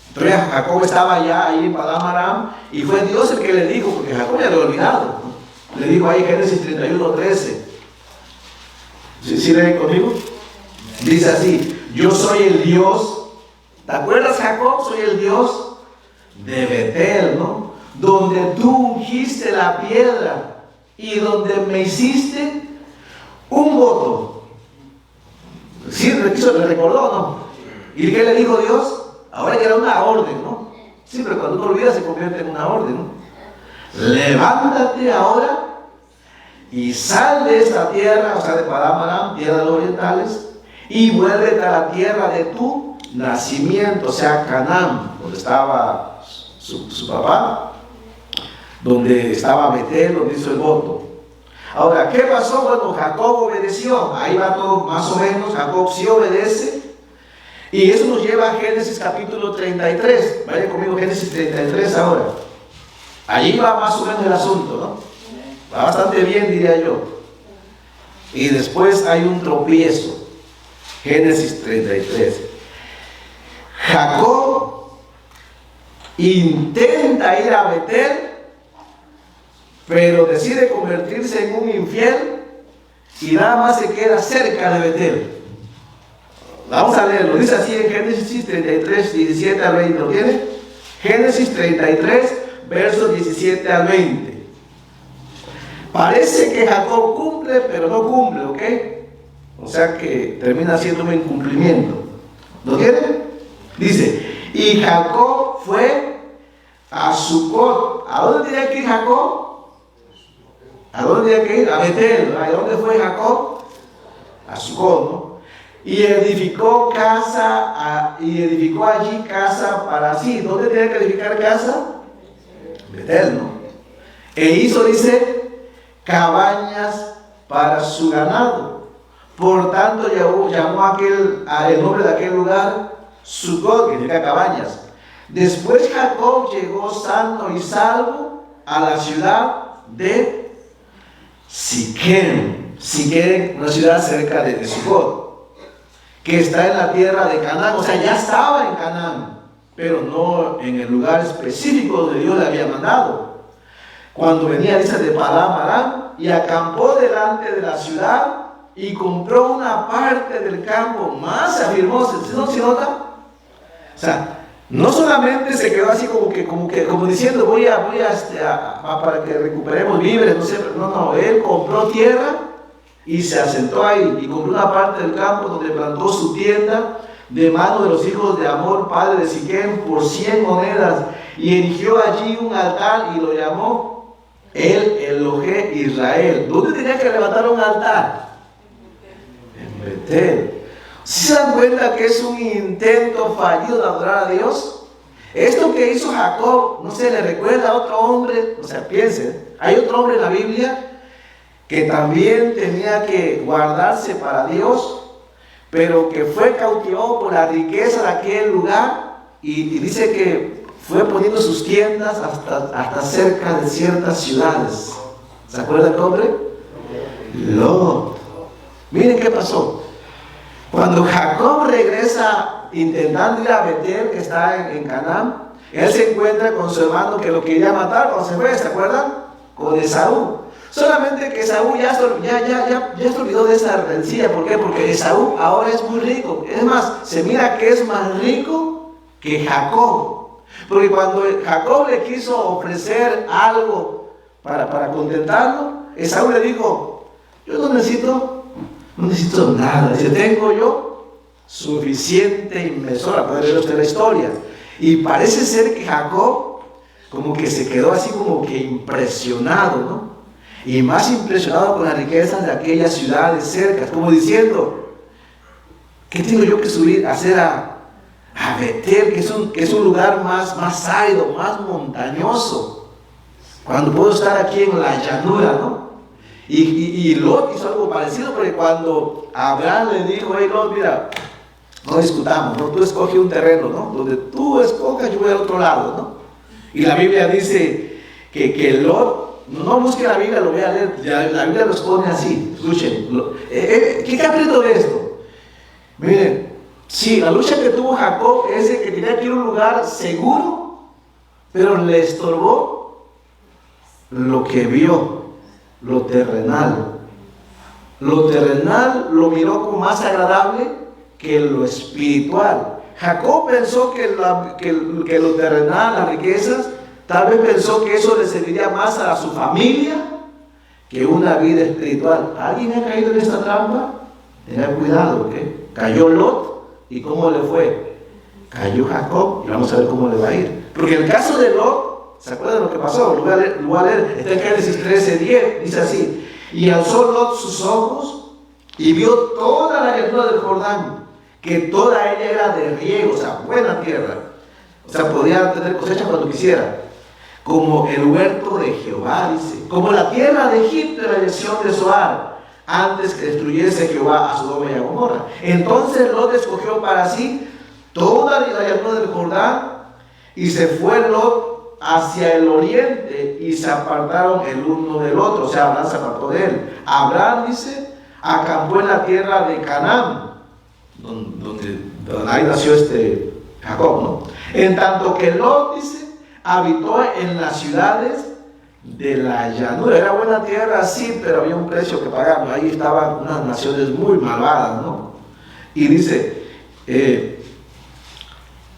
Entonces Jacob estaba ya ahí en Padán Aram y fue Dios el que le dijo, porque Jacob ya lo había olvidado. Le dijo ahí Génesis 31:13. ¿Sí leen conmigo? Dice así, yo soy el Dios, ¿te acuerdas, Jacob? Soy el Dios de Betel, ¿no? Donde tú ungiste la piedra y donde me hiciste un voto. ¿Sí? ¿Le recordó o no? ¿Y qué le dijo Dios? Ahora ya era una orden, ¿no? Sí, pero cuando uno olvida se convierte en una orden, ¿no? Levántate ahora y sal de esta tierra, o sea, de Padán Aram, tierra de los orientales, y vuélvete a la tierra de tu nacimiento, o sea, Canaán, donde estaba su papá, donde estaba Betel, donde hizo el voto. Ahora, ¿qué pasó? Bueno, Jacob obedeció, ahí va todo más o menos, Jacob sí obedece, y eso nos lleva a Génesis capítulo 33, vaya conmigo Génesis 33 ahora, allí va más o menos el asunto, ¿no? Va bastante bien, diría yo. Y después hay un tropiezo. Génesis 33. Jacob intenta ir a Betel, pero decide convertirse en un infiel y nada más se queda cerca de Betel. Vamos a leerlo. Dice así en Génesis 33, 17 al 20. ¿Lo tiene? Génesis 33, versos 17 al 20. Parece que Jacob cumple, pero no cumple, ¿ok? O sea que termina siendo un incumplimiento. ¿Lo tiene? Dice, y Jacob fue a Sucot. ¿A dónde tenía que ir Jacob? ¿A dónde tenía que ir? A Betel. ¿A dónde fue Jacob? A Sucot, ¿no? Y edificó allí casa para sí. ¿Dónde tenía que edificar casa? Betel, ¿no? E hizo, dice, cabañas para su ganado. Por tanto llamó el nombre de aquel lugar Sucot, que significa cabañas. Después Jacob llegó sano y salvo a la ciudad de Siquem. Siquem, una ciudad cerca de Sucot, que está en la tierra de Canaán. O sea, ya estaba en Canaán, pero no en el lugar específico donde Dios le había mandado. Cuando venía, dice, de Padán Aram, y acampó delante de la ciudad y compró una parte del campo, más se afirmó. ¿No se nota? O sea, no solamente se quedó así como diciendo voy para que recuperemos víveres, no sé, no, él compró tierra y se asentó ahí y compró una parte del campo donde plantó su tienda de mano de los hijos de Hamor, padre de Siquem, por 100 monedas, y erigió allí un altar y lo llamó el Elohe Israel. ¿Dónde tenía que levantar un altar? En Betel. ¿Se dan cuenta que es un intento fallido de adorar a Dios? Esto que hizo Jacob, no sé, le recuerda a otro hombre, o sea, piensen, hay otro hombre en la Biblia que también tenía que guardarse para Dios, pero que fue cautivado por la riqueza de aquel lugar y dice que fue poniendo sus tiendas hasta cerca de ciertas ciudades. ¿Se acuerda el nombre? Lot. Miren qué pasó. Cuando Jacob regresa intentando ir a Betel, que está en Canaán, él se encuentra con su hermano que lo quería matar cuando se fue, ¿se acuerdan? Con Esaú. Solamente que Esaú ya se olvidó de esa rencilla. ¿Por qué? Porque Esaú ahora es muy rico. Es más, se mira que es más rico que Jacob. Porque cuando Jacob le quiso ofrecer algo para contentarlo, Esaú le dijo: yo no necesito nada. Dice: tengo yo suficiente inmensora. Puede leer usted la historia. Y parece ser que Jacob como que se quedó así como que impresionado, ¿no? Y más impresionado con las riquezas de aquellas ciudades cercas, como diciendo: ¿qué tengo yo que subir a hacer a Betel, que es un lugar más árido, más montañoso, cuando puedo estar aquí en la llanura, ¿no? Y Lot hizo algo parecido, porque cuando Abraham le dijo: hey Lot, mira, no discutamos, ¿no? Tú escoge un terreno, ¿no? Donde tú escojas, yo voy al otro lado, ¿no? Y la Biblia dice que Lot, no busque la Biblia, lo voy a leer, la Biblia los pone así, escuchen. ¿Qué aprendo de esto? Miren, sí, la lucha que tuvo Jacob es de que tenía que ir a un lugar seguro, pero le estorbó lo que vio, lo terrenal. Lo terrenal lo miró como más agradable que lo espiritual. Jacob pensó que lo terrenal, las riquezas, tal vez pensó que eso le serviría más a su familia que una vida espiritual. ¿Alguien ha caído en esta trampa? Tengan cuidado, ¿ok? Cayó Lot, ¿y cómo le fue? Cayó Jacob, y vamos a ver cómo le va a ir. Porque en el caso de Lot, ¿se acuerdan lo que pasó? Lo voy a leer. Está en Génesis 13:10, dice así: y alzó Lot sus ojos y vio toda la llanura del Jordán, que toda ella era de riego, o sea, buena tierra. O sea, podía tener cosecha cuando quisiera. Como el huerto de Jehová, dice. Como la tierra de Egipto en la dirección de Zoar, antes que destruyese Jehová a Sodoma y a Gomorra. Entonces Lot escogió para sí toda la llanura del Jordán, y se fue Lot hacia el oriente, y se apartaron el uno del otro. O sea, Abraham se apartó de él. Abraham, dice, acampó en la tierra de Canaán, donde ahí nació Jacob, ¿no? En tanto que Lot, dice, habitó en las ciudades de la llanura. Era buena tierra, sí, pero había un precio que pagar. Ahí estaban unas naciones muy malvadas, ¿no? Y dice,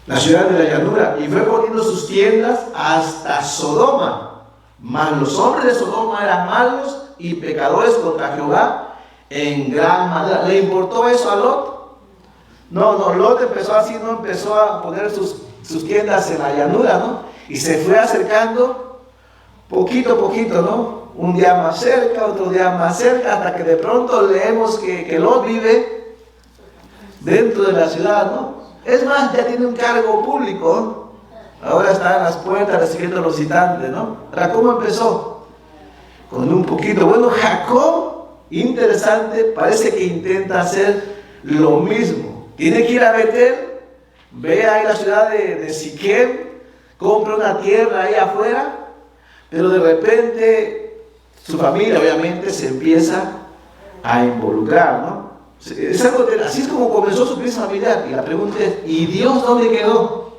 la ciudad de la llanura, y fue poniendo sus tiendas hasta Sodoma. Mas los hombres de Sodoma eran malos y pecadores contra Jehová en gran manera. ¿Le importó eso a Lot? No, Lot empezó a poner sus tiendas en la llanura, ¿no? Y se fue acercando poquito a poquito, ¿no? Un día más cerca, otro día más cerca, hasta que de pronto leemos que Lot vive dentro de la ciudad, ¿no? Es más, ya tiene un cargo público, ¿no? Ahora está en las puertas recibiendo a los visitantes, ¿no? ¿Para cómo empezó? Con un poquito. Bueno, Jacob, interesante, parece que intenta hacer lo mismo. Tiene que ir a Betel, ve ahí la ciudad de Siquem, compra una tierra ahí afuera, pero de repente su familia obviamente se empieza a involucrar, ¿no? Así es como comenzó su crisis familiar. Y la pregunta es: ¿y Dios dónde quedó?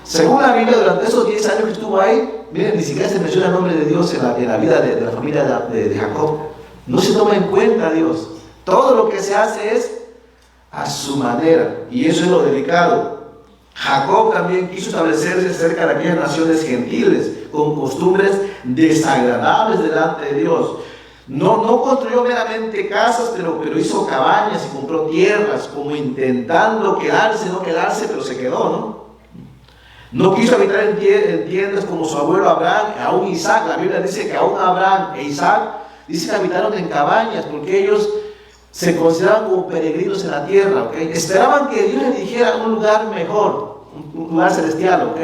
Según la Biblia, durante esos 10 años que estuvo ahí, miren, ni siquiera se menciona el nombre de Dios en la vida de la familia de Jacob. No se toma en cuenta a Dios. Todo lo que se hace es a su manera, y eso es lo delicado. Jacob también quiso establecerse cerca de aquellas naciones gentiles con costumbres desagradables delante de Dios. No construyó meramente casas, pero hizo cabañas y compró tierras, como intentando no quedarse, pero se quedó, ¿no? No quiso habitar en tiendas como su abuelo Abraham, aún Isaac. La Biblia dice que aún Abraham e Isaac dice que habitaron en cabañas, porque ellos se consideraban como peregrinos en la tierra, ¿okay? Esperaban que Dios les dijera un lugar mejor, un lugar celestial, ¿ok?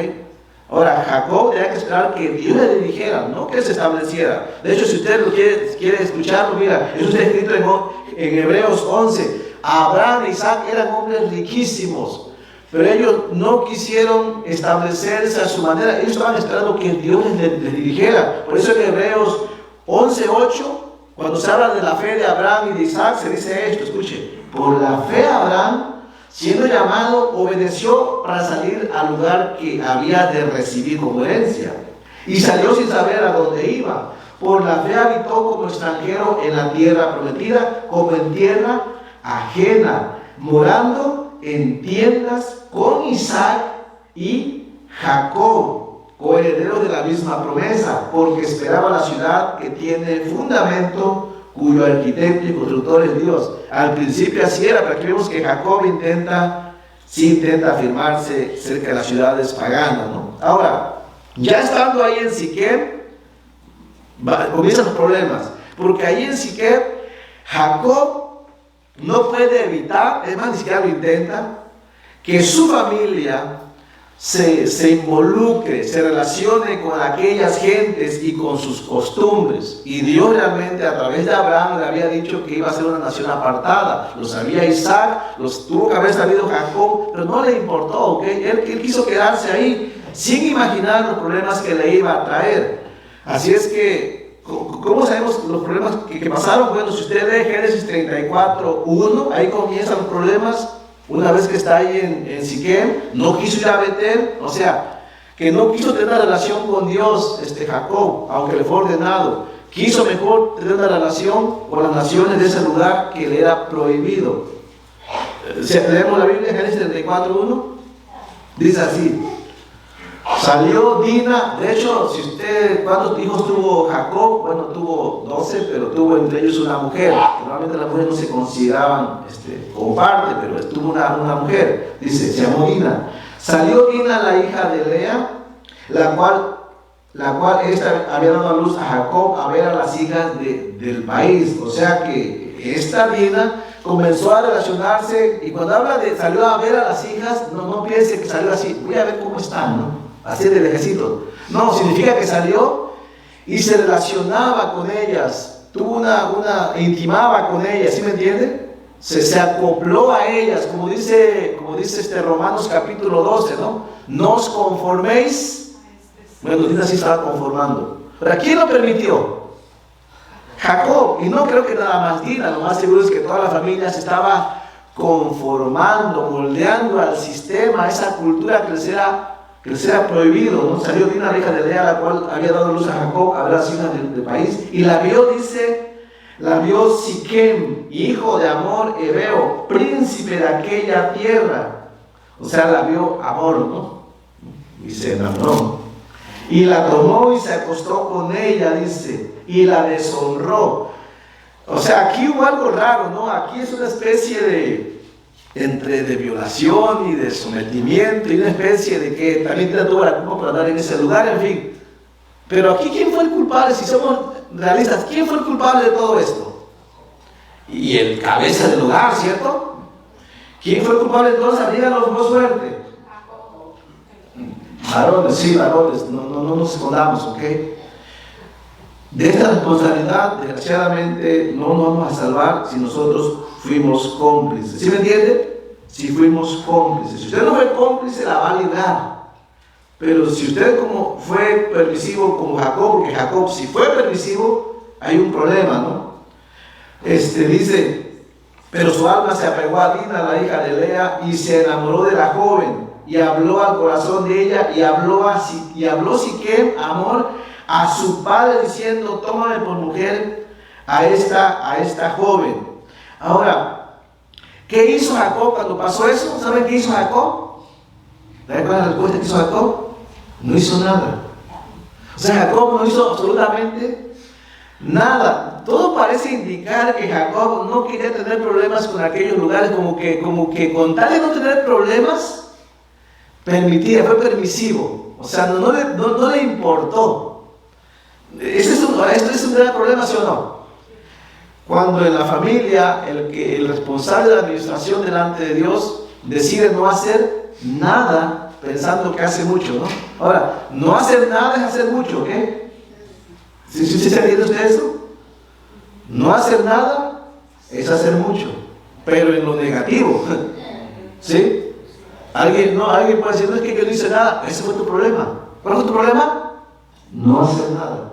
Ahora, Jacob tenía que esperar que Dios le dirigiera, no que él se estableciera. De hecho, si usted lo quiere escucharlo, mira, eso está escrito en Hebreos 11. Abraham e Isaac eran hombres riquísimos, pero ellos no quisieron establecerse a su manera. Ellos estaban esperando que Dios les dirigiera. Por eso en Hebreos 11:8, cuando se habla de la fe de Abraham y de Isaac, se dice esto, escuche: por la fe Abraham, siendo llamado, obedeció para salir al lugar que había de recibir como herencia, y salió sin saber a dónde iba. Por la fe habitó como extranjero en la tierra prometida, como en tierra ajena, morando en tiendas con Isaac y Jacob, coherederos de la misma promesa, porque esperaba la ciudad que tiene fundamento, cuyo arquitecto y constructor es Dios. Al principio así era, pero aquí vemos que Jacob intenta afirmarse cerca de las ciudades paganas, ¿no? Ahora, ya estando ahí en Siquem, comienzan los problemas, porque ahí en Siquem, Jacob no puede evitar, es más, ni siquiera lo intenta, que su familia se involucre, se relacione con aquellas gentes y con sus costumbres. Y Dios realmente a través de Abraham le había dicho que iba a ser una nación apartada. Lo sabía Isaac, los tuvo que haber sabido Jacob, pero no le importó, ¿ok? Él quiso quedarse ahí sin imaginar los problemas que le iba a traer. Así es que, ¿cómo sabemos los problemas que pasaron? Bueno, si usted lee Génesis 34:1, ahí comienzan los problemas. Una vez que está ahí en Siquem, no quiso ir a Betel, o sea, que no quiso tener una relación con Dios, Jacob, aunque le fue ordenado. Quiso mejor tener una relación con las naciones de ese lugar que le era prohibido. Leemos la Biblia en Génesis 34:1, dice así: salió Dina. De hecho, si usted, ¿cuántos hijos tuvo Jacob? Bueno, tuvo 12, pero tuvo entre ellos una mujer. Normalmente las mujeres no se consideraban como parte, pero tuvo una mujer. Dice, se llamó Dina. Salió Dina, la hija de Lea, la cual esta había dado a luz a Jacob a ver a las hijas del país. O sea que esta Dina comenzó a relacionarse, y cuando habla de salió a ver a las hijas, no piense que salió así, voy a ver cómo están, ¿no? Así de lejecito. No, significa que salió y se relacionaba con ellas, intimaba con ellas, ¿sí me entiende? Se acopló a ellas, como dice Romanos capítulo 12, ¿no? No os conforméis. Bueno, Dina sí estaba conformando. ¿Pero quién lo permitió? Jacob. Y no creo que nada más Dina, lo más seguro es que toda la familia se estaba conformando, moldeando al sistema, a esa cultura que les era prohibido, ¿no? Salió Dina, la hija de Lea, la cual había dado luz a Jacob, a ver las hijas del país, y la vio Siquem, hijo de Hamor Heveo, príncipe de aquella tierra. O sea, la vio Hamor, ¿no? Y se enamoró. Y la tomó y se acostó con ella, dice, y la deshonró. O sea, aquí hubo algo raro, ¿no? Aquí es una especie de violación y de sometimiento, y una especie de que también tuvo la culpa por andar en ese lugar, en fin. Pero aquí, ¿quién fue el culpable? Si somos realistas, ¿quién fue el culpable de todo esto? Y el cabeza del lugar, ¿cierto? ¿Quién fue el culpable entonces? Díganlo más fuerte. Varones, sí, varones, no nos escondamos, ¿ok? De esta responsabilidad, desgraciadamente, no nos vamos a salvar si nosotros fuimos cómplices. ¿Sí me entiende? Si fuimos cómplices. Si usted no fue cómplice, la va a librar. Pero si usted como fue permisivo como Jacob, porque Jacob si fue permisivo, hay un problema, ¿no? Dice, pero su alma se apegó a Dina, la hija de Lea, y se enamoró de la joven, y habló al corazón de ella, y habló Siquem, Hamor, a su padre diciendo, tómame por mujer a esta joven. Ahora, ¿qué hizo Jacob cuando pasó eso? ¿Saben qué hizo Jacob? ¿Saben cuál es la respuesta que hizo Jacob? No hizo nada. O sea, Jacob no hizo absolutamente nada. Todo parece indicar que Jacob no quería tener problemas con aquellos lugares, como que con tal de no tener problemas, fue permisivo. O sea, no le importó. Esto es un gran problema, ¿sí o no? Cuando en la familia el responsable de la administración delante de Dios decide no hacer nada, pensando que hace mucho, ¿no? Ahora, no hacer nada es hacer mucho, ¿ok? ¿Sí se entiende usted eso? No hacer nada es hacer mucho, pero en lo negativo, ¿sí? Alguien puede decir, no, es que yo no hice nada. Ese fue tu problema. ¿Cuál fue tu problema? No hacer nada.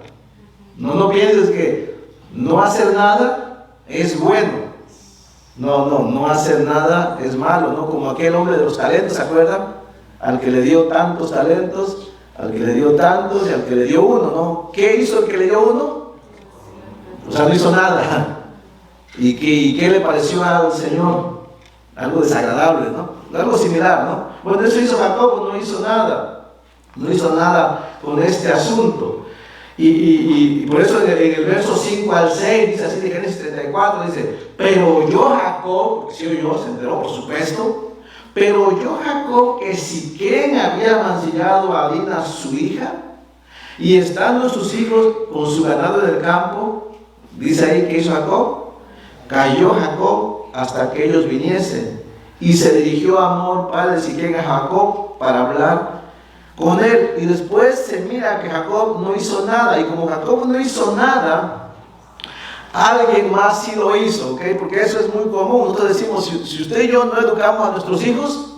No pienses que no hacer nada es bueno. No hacer nada es malo, ¿no? Como aquel hombre de los talentos, ¿se acuerdan? Al que le dio tantos talentos, al que le dio tantos y al que le dio uno, ¿no? ¿Qué hizo el que le dio uno? O sea, no hizo nada. ¿Y qué le pareció al Señor? Algo desagradable, ¿no? Algo similar, ¿no? Bueno, eso hizo Jacob, no hizo nada. No hizo nada con este asunto. Y por eso en el verso 5 al 6, dice así de Génesis 34, dice, pero yo Jacob, porque si yo se enteró por supuesto, pero yo Jacob, que Siquem había mancillado a Dina su hija, y estando sus hijos con su ganado en el campo, dice ahí que hizo Jacob, cayó Jacob hasta que ellos viniesen, y se dirigió Hamor, padre de Siquem, a Jacob para hablar con él. Y después se mira que Jacob no hizo nada, y como Jacob no hizo nada, alguien más sí lo hizo, ¿ok? Porque eso es muy común. Nosotros decimos, si usted y yo no educamos a nuestros hijos,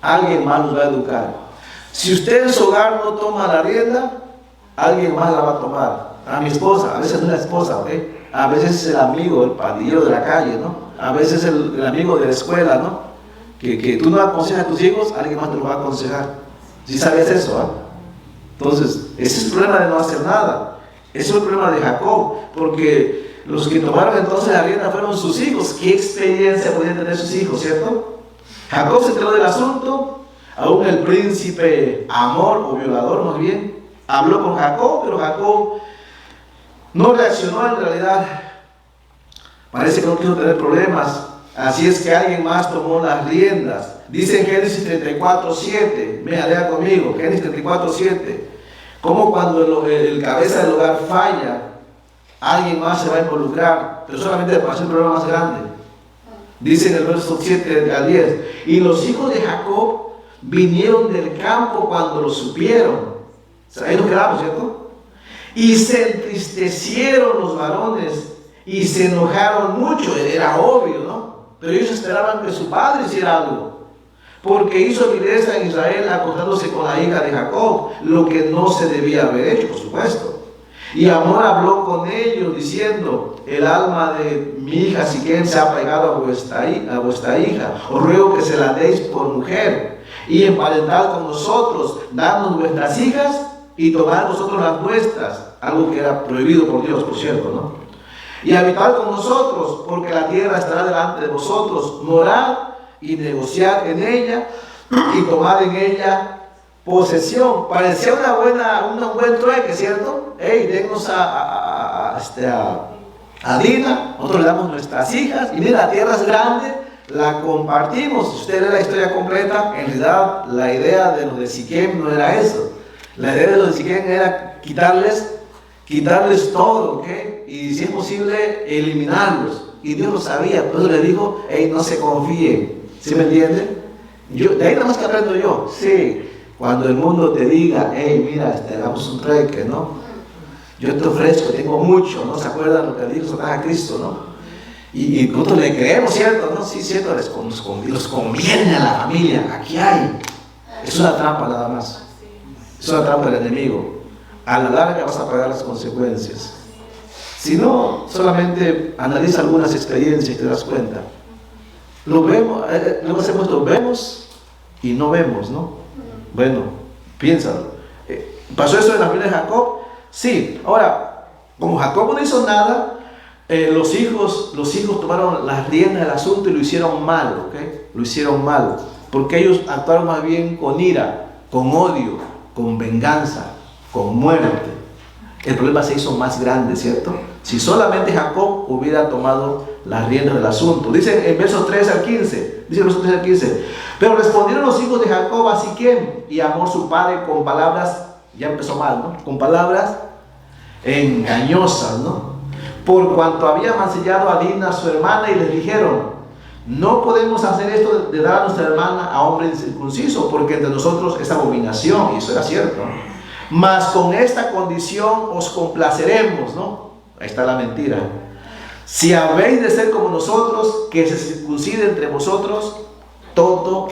alguien más los va a educar. Si usted en su hogar no toma la rienda, alguien más la va a tomar. A mi esposa, a veces no es la esposa, ¿ok? A veces es el amigo, el pandillero de la calle, ¿no? A veces es el amigo de la escuela, ¿no? Que tú no aconsejas a tus hijos, alguien más te lo va a aconsejar. ¿Sí sabes eso? Entonces, ese es el problema de no hacer nada. Ese es el problema de Jacob, porque los que tomaron entonces la rienda fueron sus hijos. ¿Qué experiencia podían tener sus hijos, cierto? Jacob se enteró del asunto, aún el príncipe Hamor, o violador más bien, habló con Jacob, pero Jacob no reaccionó. En realidad parece que no quiso tener problemas, así es que alguien más tomó las riendas. Dice en Génesis 34:7, lea conmigo, Génesis 34:7, como cuando el cabeza del hogar falla, alguien más se va a involucrar, pero solamente para hacer un problema más grande. Dice en el verso 7 al 10, y los hijos de Jacob vinieron del campo cuando lo supieron. O sea, ahí nos quedamos, ¿cierto? Y se entristecieron los varones y se enojaron mucho. Era obvio, ¿no? Pero ellos esperaban que su padre hiciera algo, porque hizo vileza en Israel acostándose con la hija de Jacob, lo que no se debía haber hecho, por supuesto. Y Hamor habló con ellos diciendo, el alma de mi hija Siquem se ha pegado a vuestra hija, os ruego que se la deis por mujer y emparentad con nosotros, dadnos vuestras hijas y tomad vosotros las nuestras, algo que era prohibido por Dios, por cierto, ¿no? Y habitad con nosotros, porque la tierra estará delante de vosotros, morad y negociad en ella y tomad en ella posesión. Parecía un buen trueque, ¿cierto? Hey, denos a Dina, nosotros le damos nuestras hijas, y mira, la tierra es grande, la compartimos. Si usted lee la historia completa, en realidad la idea de los de Siquem no era eso. La idea de los de Siquem era quitarles todo, ¿ok? Y si es posible, eliminarlos. Y Dios lo sabía, por eso le dijo, hey, no se confíen. ¿Sí me entienden? De ahí nada más que aprendo yo. Sí, cuando el mundo te diga, hey, mira, hagamos un trueque, ¿no? Yo te ofrezco, tengo mucho, ¿no? ¿Se acuerdan lo que dijo Satanás a Cristo, no? Y nosotros le creemos, ¿cierto? ¿No? Sí, cierto, los conviene a la familia. Aquí hay. Es una trampa nada más. Es una trampa del enemigo. A la larga vas a pagar las consecuencias. Si no, solamente analiza algunas experiencias y te das cuenta. Lo vemos, luego hacemos lo vemos y no vemos, ¿no? Bueno, piénsalo. ¿Pasó eso en la vida de Jacob? Sí. Ahora, como Jacob no hizo nada, los hijos tomaron las riendas del asunto y lo hicieron mal, ¿ok? Lo hicieron mal, porque ellos actuaron más bien con ira, con odio, con venganza, con muerte. El problema se hizo más grande, ¿cierto? Si solamente Jacob hubiera tomado las riendas del asunto. Dice en versos 3 al 15, pero respondieron los hijos de Jacob a Siquem y a Hamor su padre con palabras, ya empezó mal, ¿no? Con palabras engañosas, ¿no? Por cuanto había mancillado a Dina su hermana, y les dijeron, no podemos hacer esto de dar a nuestra hermana a hombre incircunciso, porque entre nosotros es abominación, y eso era cierto. Mas con esta condición os complaceremos, ¿no? Ahí está la mentira. Si habéis de ser como nosotros, que se circuncide entre vosotros todo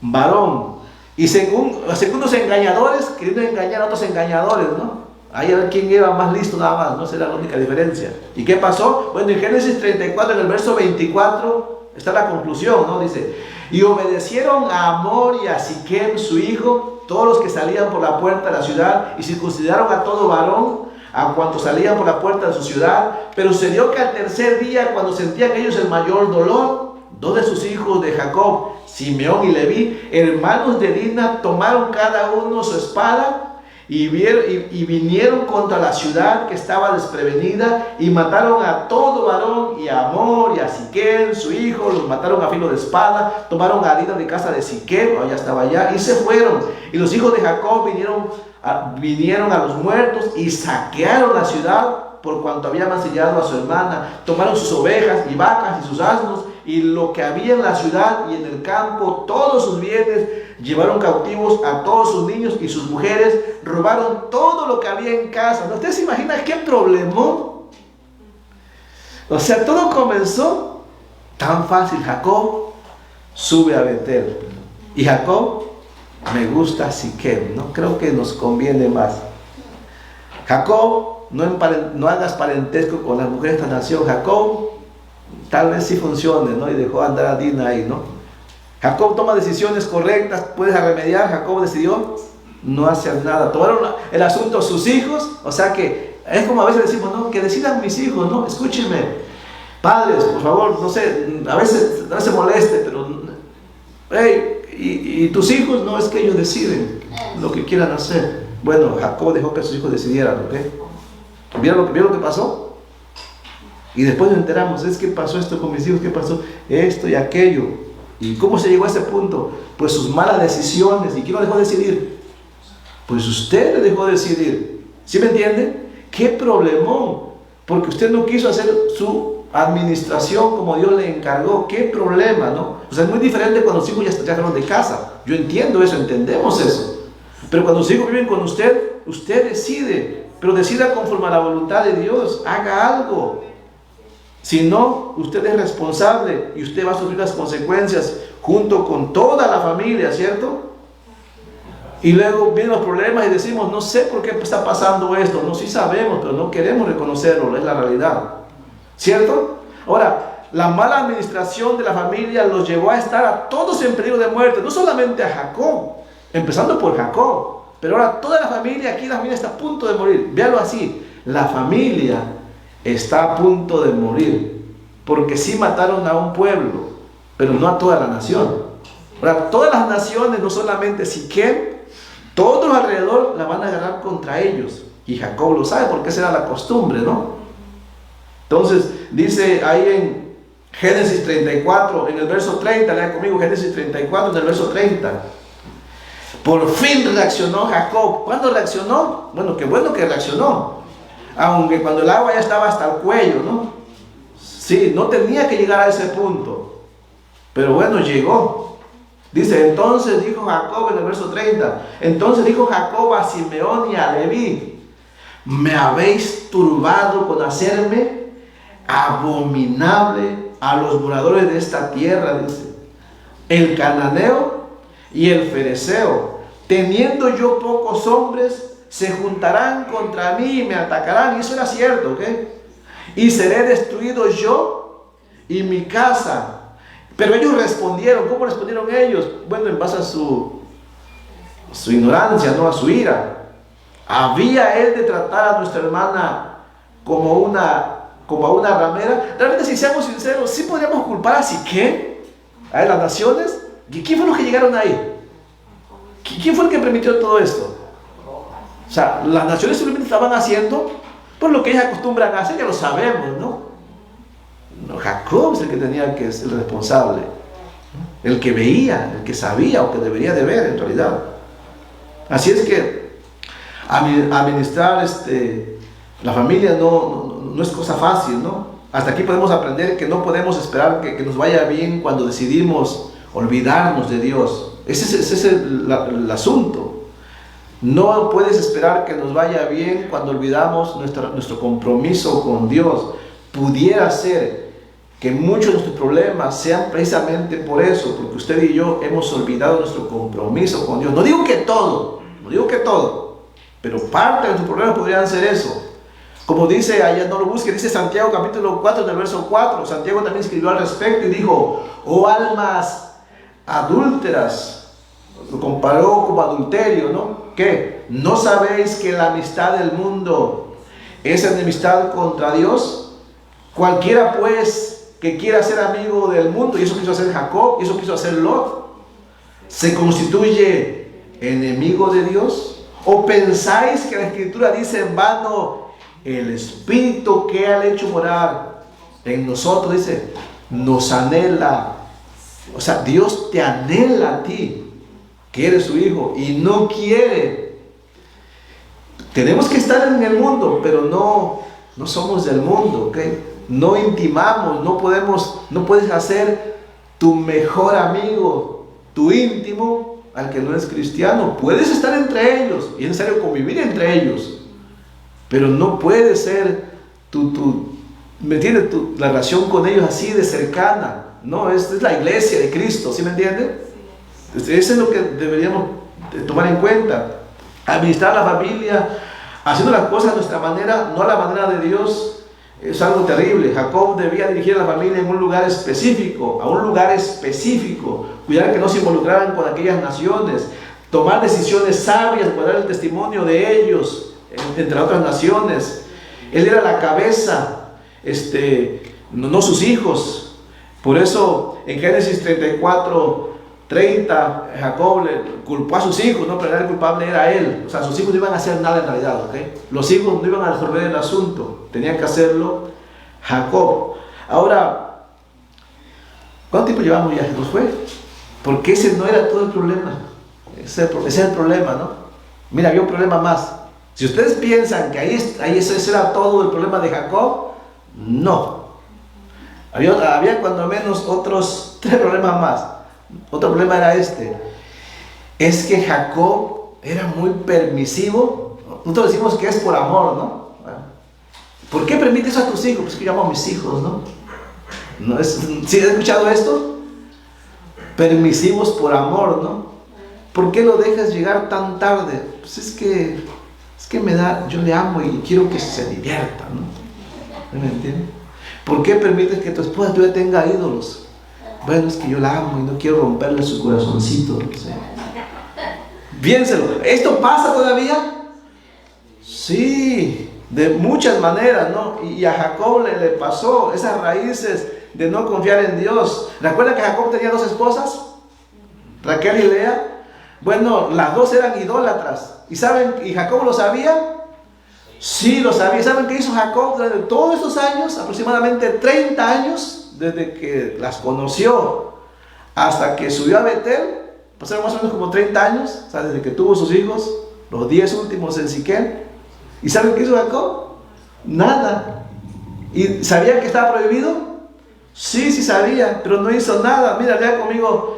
varón. Y según los engañadores, queriendo engañar a otros engañadores, ¿no? Ahí a ver quién era más listo nada más, ¿no? Esa era la única diferencia. ¿Y qué pasó? Bueno, en Génesis 34, en el verso 24, está la conclusión, ¿no? Dice, y obedecieron a Hamor y a Siquem, su hijo, todos los que salían por la puerta de la ciudad, y circuncidaron a todo varón, a cuantos salían por la puerta de su ciudad. Pero sucedió que al tercer día, cuando sentían ellos el mayor dolor, dos de sus hijos de Jacob, Simeón y Leví, hermanos de Dina, tomaron cada uno su espada y vinieron contra la ciudad que estaba desprevenida y mataron a todo varón, y a Hamor y a Siquem, su hijo, los mataron a filo de espada. Tomaron a Dina de casa de Siquem, ya estaba allá, y se fueron. Y los hijos de Jacob vinieron a los muertos y saquearon la ciudad, por cuanto había mancillado a su hermana. Tomaron sus ovejas y vacas y sus asnos y lo que había en la ciudad y en el campo, todos sus bienes. Llevaron cautivos a todos sus niños y sus mujeres. Robaron todo lo que había en casa. ¿No? ¿Usted se imagina qué problemón? O sea, todo comenzó tan fácil. Jacob sube a Betel, y Jacob, me gusta Siquem, ¿no? Creo que nos conviene más. Jacob, no hagas parentesco con las mujeres de esta nación. Jacob, tal vez sí funcione, ¿no? Y dejó andar a Dina ahí, ¿no? Jacob toma decisiones correctas, puedes remediar. Jacob decidió no hacer nada. Tomaron el asunto sus hijos, o sea que es como a veces decimos, ¿no? Que decidan mis hijos, ¿no? Escúchenme, padres, por favor, no sé, a veces no se moleste, pero hey, y tus hijos, no es que ellos deciden lo que quieran hacer. Bueno, Jacob dejó que sus hijos decidieran, ¿ok? ¿Vieron lo que pasó? Y después nos enteramos, es que pasó esto con mis hijos, ¿qué pasó? Esto y aquello. ¿Y cómo se llegó a ese punto? Pues sus malas decisiones. ¿Y quién lo dejó decidir? Pues usted le dejó decidir. ¿Sí me entiende? ¡Qué problemón! Porque usted no quiso hacer su administración como Dios le encargó. ¡Qué problema!, ¿no? O sea, es muy diferente cuando los hijos ya fueron de casa. Yo entiendo eso, entendemos eso. Pero cuando los hijos viven con usted, usted decide. Pero decida conforme a la voluntad de Dios. Haga algo. Si no, usted es responsable y usted va a sufrir las consecuencias junto con toda la familia, ¿cierto? Y luego vienen los problemas y decimos, no sé por qué está pasando esto. No, sí sabemos, pero no queremos reconocerlo, es la realidad, ¿cierto? Ahora, la mala administración de la familia los llevó a estar a todos en peligro de muerte, no solamente a Jacob, empezando por Jacob, pero ahora toda la familia, aquí la familia está a punto de morir. Véalo así, la familia está a punto de morir, porque sí mataron a un pueblo, pero no a toda la nación. Ahora, todas las naciones, no solamente Siquem, todos alrededor la van a agarrar contra ellos, y Jacob lo sabe porque esa era la costumbre, ¿no? Entonces, dice ahí en Génesis 34, en el verso 30, lea conmigo Génesis 34, en el verso 30. Por fin reaccionó Jacob. ¿Cuándo reaccionó? Bueno, qué bueno que reaccionó. Aunque cuando el agua ya estaba hasta el cuello, ¿no? Sí, no tenía que llegar a ese punto. Pero bueno, llegó. Dice, entonces dijo Jacob en el verso 30. Entonces dijo Jacob a Simeón y a Leví: me habéis turbado con hacerme abominable a los moradores de esta tierra, dice, el cananeo y el fereceo. Teniendo yo pocos hombres, se juntarán contra mí y me atacarán. Y eso era cierto, ¿ok? Y seré destruido yo y mi casa. Pero ellos respondieron. ¿Cómo respondieron ellos? Bueno, en base a su ignorancia, no a su ira. ¿Había él de tratar a nuestra hermana como a una ramera? Realmente, si seamos sinceros, sí podríamos culpar a Siquem, a las naciones. ¿Y quién fue los que llegaron ahí? ¿Quién fue el que permitió todo esto? O sea, las naciones simplemente estaban haciendo por lo que ellas acostumbran a hacer, ya lo sabemos, ¿no? No, Jacob es el que tenía que ser el responsable, el que veía, el que sabía o que debería de ver en realidad. Así es que administrar la familia no es cosa fácil, ¿no? hasta aquí podemos aprender que no podemos esperar que nos vaya bien cuando decidimos olvidarnos de Dios. Ese es el asunto. No puedes esperar que nos vaya bien cuando olvidamos nuestro compromiso con Dios. Pudiera ser que muchos de nuestros problemas sean precisamente por eso, porque usted y yo hemos olvidado nuestro compromiso con Dios. No digo que todo, pero parte de nuestros problemas podrían ser eso. Como dice, allá no lo busque, dice Santiago capítulo 4 del verso 4. Santiago también escribió al respecto y dijo: oh almas adúlteras, lo comparó como adulterio, ¿no? ¿Qué? ¿No sabéis que la amistad del mundo es enemistad contra Dios? Cualquiera pues que quiera ser amigo del mundo, y eso quiso hacer Jacob, y eso quiso hacer Lot, ¿se constituye enemigo de Dios? ¿O pensáis que la Escritura dice en vano: el Espíritu que ha hecho morar en nosotros, dice, nos anhela? O sea, Dios te anhela a ti, que eres su hijo, y no quiere. Tenemos que estar en el mundo, pero no somos del mundo, ¿ok? No intimamos, no puedes hacer tu mejor amigo, tu íntimo, al que no es cristiano. Puedes estar entre ellos, y es necesario convivir entre ellos, pero no puede ser ¿me entiendes? La relación con ellos así de cercana. No, es la iglesia de Cristo, ¿sí me entiende? Eso es lo que deberíamos tomar en cuenta. Administrar la familia, haciendo las cosas a nuestra manera, no a la manera de Dios, es algo terrible. Jacob debía dirigir a la familia en un lugar específico, cuidar que no se involucraran con aquellas naciones, tomar decisiones sabias, guardar el testimonio de ellos entre otras naciones. Él era la cabeza, no sus hijos. Por eso en Génesis 34:30 Jacob le culpó a sus hijos, ¿no? Pero el culpable era él. O sea, sus hijos no iban a hacer nada en realidad, ¿ok? Los hijos no iban a resolver el asunto, tenía que hacerlo Jacob. Ahora, ¿cuánto tiempo llevamos ya? ¿Se nos fue? Porque ese no era todo el problema. Ese es el problema, ¿no? Mira, había un problema más. Si ustedes piensan que ahí ese era todo el problema de Jacob, no. Había cuando menos otros 3 problemas más. Otro problema era es que Jacob era muy permisivo. Nosotros decimos que es por amor, ¿no? ¿Por qué permites eso a tus hijos? Pues que yo amo a mis hijos, ¿no? ¿Sí has escuchado esto? Permisivos por amor, ¿no? ¿Por qué lo dejas llegar tan tarde? Pues es que yo le amo y quiero que se divierta, ¿no? ¿Me entiendes? ¿Por qué permites que tu esposa todavía tenga ídolos? Bueno, es que yo la amo y no quiero romperle su corazoncito, no sé. Piénselo, ¿esto pasa todavía? Sí, de muchas maneras, ¿no? Y a Jacob le pasó esas raíces de no confiar en Dios. ¿Recuerdan que Jacob tenía 2 esposas? Raquel y Lea. Bueno, las 2 eran idólatras. ¿Y Jacob lo sabía? Sí, lo sabía. ¿Saben qué hizo Jacob durante todos estos años? Aproximadamente 30 años, desde que las conoció hasta que subió a Betel. Pasaron más o menos como 30 años, o sea, desde que tuvo sus hijos, los 10 últimos en Siquem. ¿Y saben qué hizo Jacob? Nada. ¿Y sabía que estaba prohibido? Sí sabía, pero no hizo nada. Mira, vea conmigo.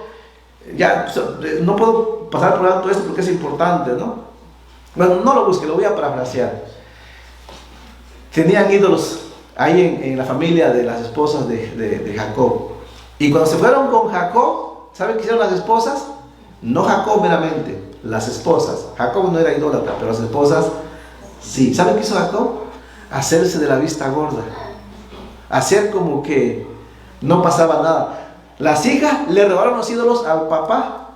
Ya, no puedo pasar por alto esto porque es importante, ¿no? Bueno, no lo busque, lo voy a parafrasear. Tenían ídolos ahí en la familia de las esposas de Jacob. Y cuando se fueron con Jacob, ¿saben qué hicieron las esposas? No Jacob meramente, las esposas. Jacob no era idólatra, pero las esposas sí. ¿Saben qué hizo Jacob? Hacerse de la vista gorda. Hacer como que no pasaba nada. Las hijas le robaron los ídolos al papá.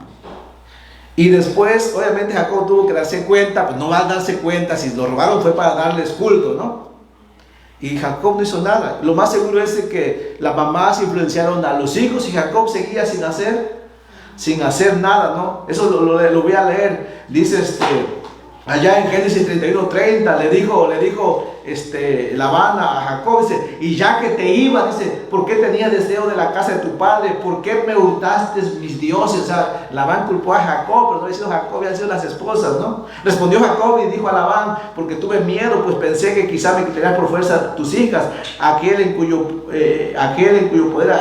Y después, obviamente, Jacob tuvo que darse cuenta. Pues no va a darse cuenta, si lo robaron fue para darles culto, ¿no? Y Jacob no hizo nada. Lo más seguro es que las mamás influenciaron a los hijos y Jacob seguía sin hacer nada, ¿no? Eso lo voy a leer. Dice allá en Génesis 31:30, le dijo Labán a Jacob, dice, y ya que te iba, dice, ¿por qué tenías deseo de la casa de tu padre? ¿Por qué me hurtaste mis dioses? O sea, Labán culpó a Jacob, pero no había sido Jacob, habían sido las esposas, ¿no? Respondió Jacob y dijo a Labán, porque tuve miedo, pues pensé que quizá me quitarían por fuerza tus hijas, aquel en cuyo poder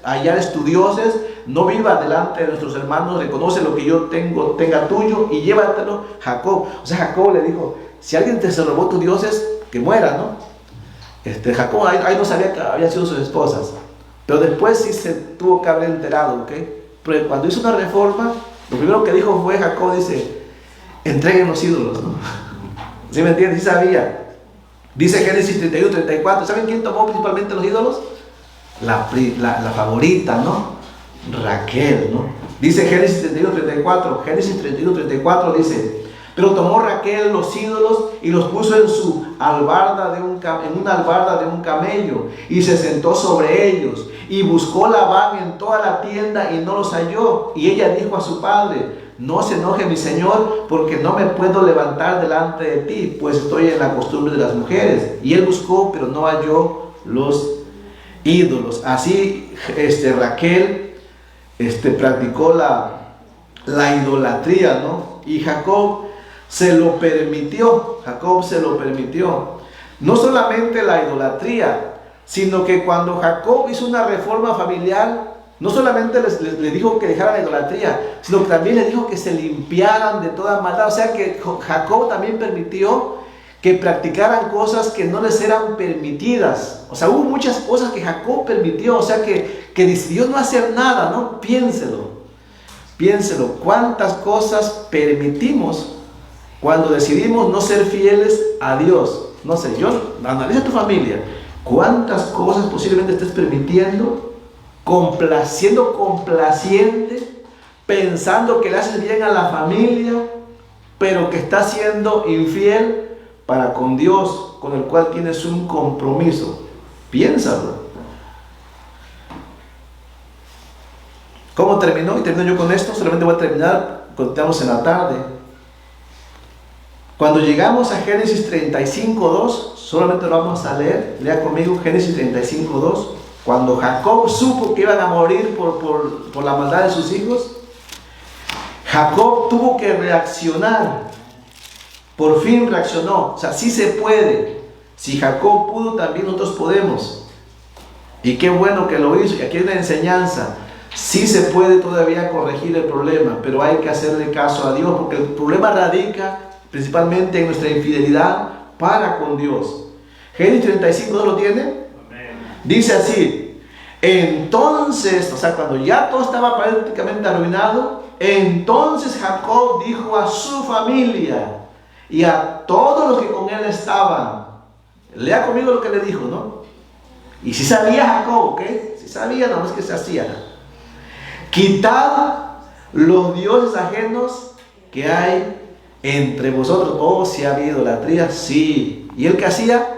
hallares tus dioses, no viva delante de nuestros hermanos, reconoce lo que yo tenga tuyo y llévatelo, Jacob. O sea, Jacob le dijo, si alguien te se robó tus dioses, que muera, ¿no? Jacob ahí no sabía que habían sido sus esposas, pero después sí se tuvo que haber enterado, ¿ok? Pero cuando hizo una reforma, lo primero que dijo fue, Jacob dice, entreguen los ídolos, ¿no? ¿Sí me entiendes? Sí sabía. Dice Génesis 31, 34, ¿saben quién tomó principalmente los ídolos? La favorita, ¿no? Raquel, ¿no? Dice Génesis 31, 34, Génesis 31, 34 dice, pero tomó Raquel los ídolos y los puso en una albarda de un camello y se sentó sobre ellos y buscó Labán en toda la tienda y no los halló, y ella dijo a su padre, no se enoje mi señor, porque no me puedo levantar delante de ti, pues estoy en la costumbre de las mujeres. Y él buscó, pero no halló los ídolos. Así Raquel practicó la idolatría, ¿no? Y Jacob se lo permitió. No solamente la idolatría, sino que cuando Jacob hizo una reforma familiar, no solamente les dijo que dejaran la idolatría, sino que también les dijo que se limpiaran de toda maldad. O sea que Jacob también permitió que practicaran cosas que no les eran permitidas. O sea, hubo muchas cosas que Jacob permitió, o sea que decidió no hacer nada, ¿no? Piénselo. ¿Cuántas cosas permitimos cuando decidimos no ser fieles a Dios? No sé, analiza tu familia. ¿Cuántas cosas posiblemente estés permitiendo? Siendo complaciente, pensando que le haces bien a la familia, pero que estás siendo infiel para con Dios, con el cual tienes un compromiso. Piénsalo. ¿Cómo terminó? Y termino yo con esto, solamente voy a terminar, continuamos en la tarde. Cuando llegamos a Génesis 35:2, solamente lo vamos a leer, lea conmigo Génesis 35:2. Cuando Jacob supo que iban a morir por la maldad de sus hijos, Jacob tuvo que reaccionar. Por fin reaccionó. O sea, sí se puede. Si Jacob pudo, también nosotros podemos. Y qué bueno que lo hizo. Y aquí hay una enseñanza. Sí se puede todavía corregir el problema, pero hay que hacerle caso a Dios, porque el problema radica principalmente en nuestra infidelidad para con Dios. Génesis 35:2 lo tiene. Dice así, entonces, o sea, cuando ya todo estaba prácticamente arruinado, entonces Jacob dijo a su familia y a todos los que con él estaban, lea conmigo lo que le dijo, ¿no? Y si sabía Jacob, ¿ok? Si sabía, no es que se hacía. Quitad los dioses ajenos que hay entre vosotros. Oh, si había idolatría, sí. ¿Y él qué hacía?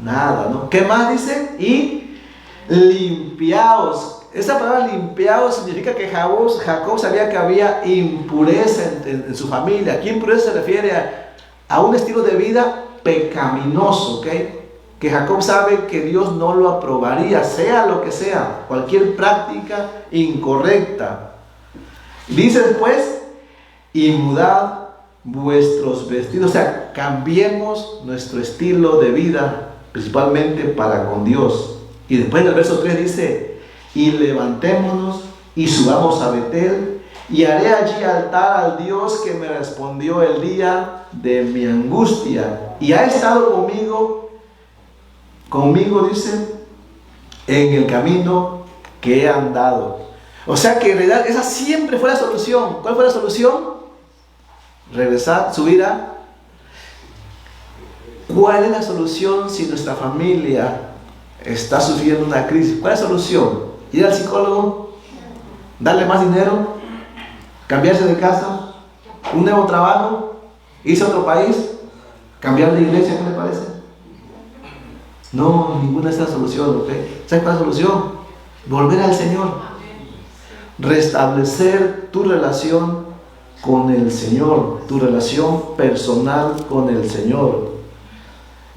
Nada, ¿no? ¿Qué más dice? Y limpiaos. Esa palabra limpiaos significa que Jacob sabía que había impureza en su familia. Aquí impureza se refiere a un estilo de vida pecaminoso, ¿ok? Que Jacob sabe que Dios no lo aprobaría, sea lo que sea, cualquier práctica incorrecta. Dice después, y mudad vuestros vestidos, o sea, cambiemos nuestro estilo de vida, principalmente para con Dios. Y después en el verso 3 dice, y levantémonos y subamos a Betel, y haré allí altar al Dios que me respondió el día de mi angustia, y ha estado conmigo dice, en el camino que he andado. O sea que en realidad esa siempre fue la solución. ¿Cuál fue la solución? Regresar, subir a... ¿Cuál es la solución si nuestra familia está sufriendo una crisis? ¿Cuál es la solución? ¿Ir al psicólogo? ¿Darle más dinero? ¿Cambiarse de casa? ¿Un nuevo trabajo? ¿Irse a otro país? ¿Cambiar de iglesia? ¿Qué le parece? No, ninguna es la solución, ¿ok? ¿Sabes cuál es la solución? Volver al Señor. Restablecer tu relación con el Señor, tu relación personal con el Señor.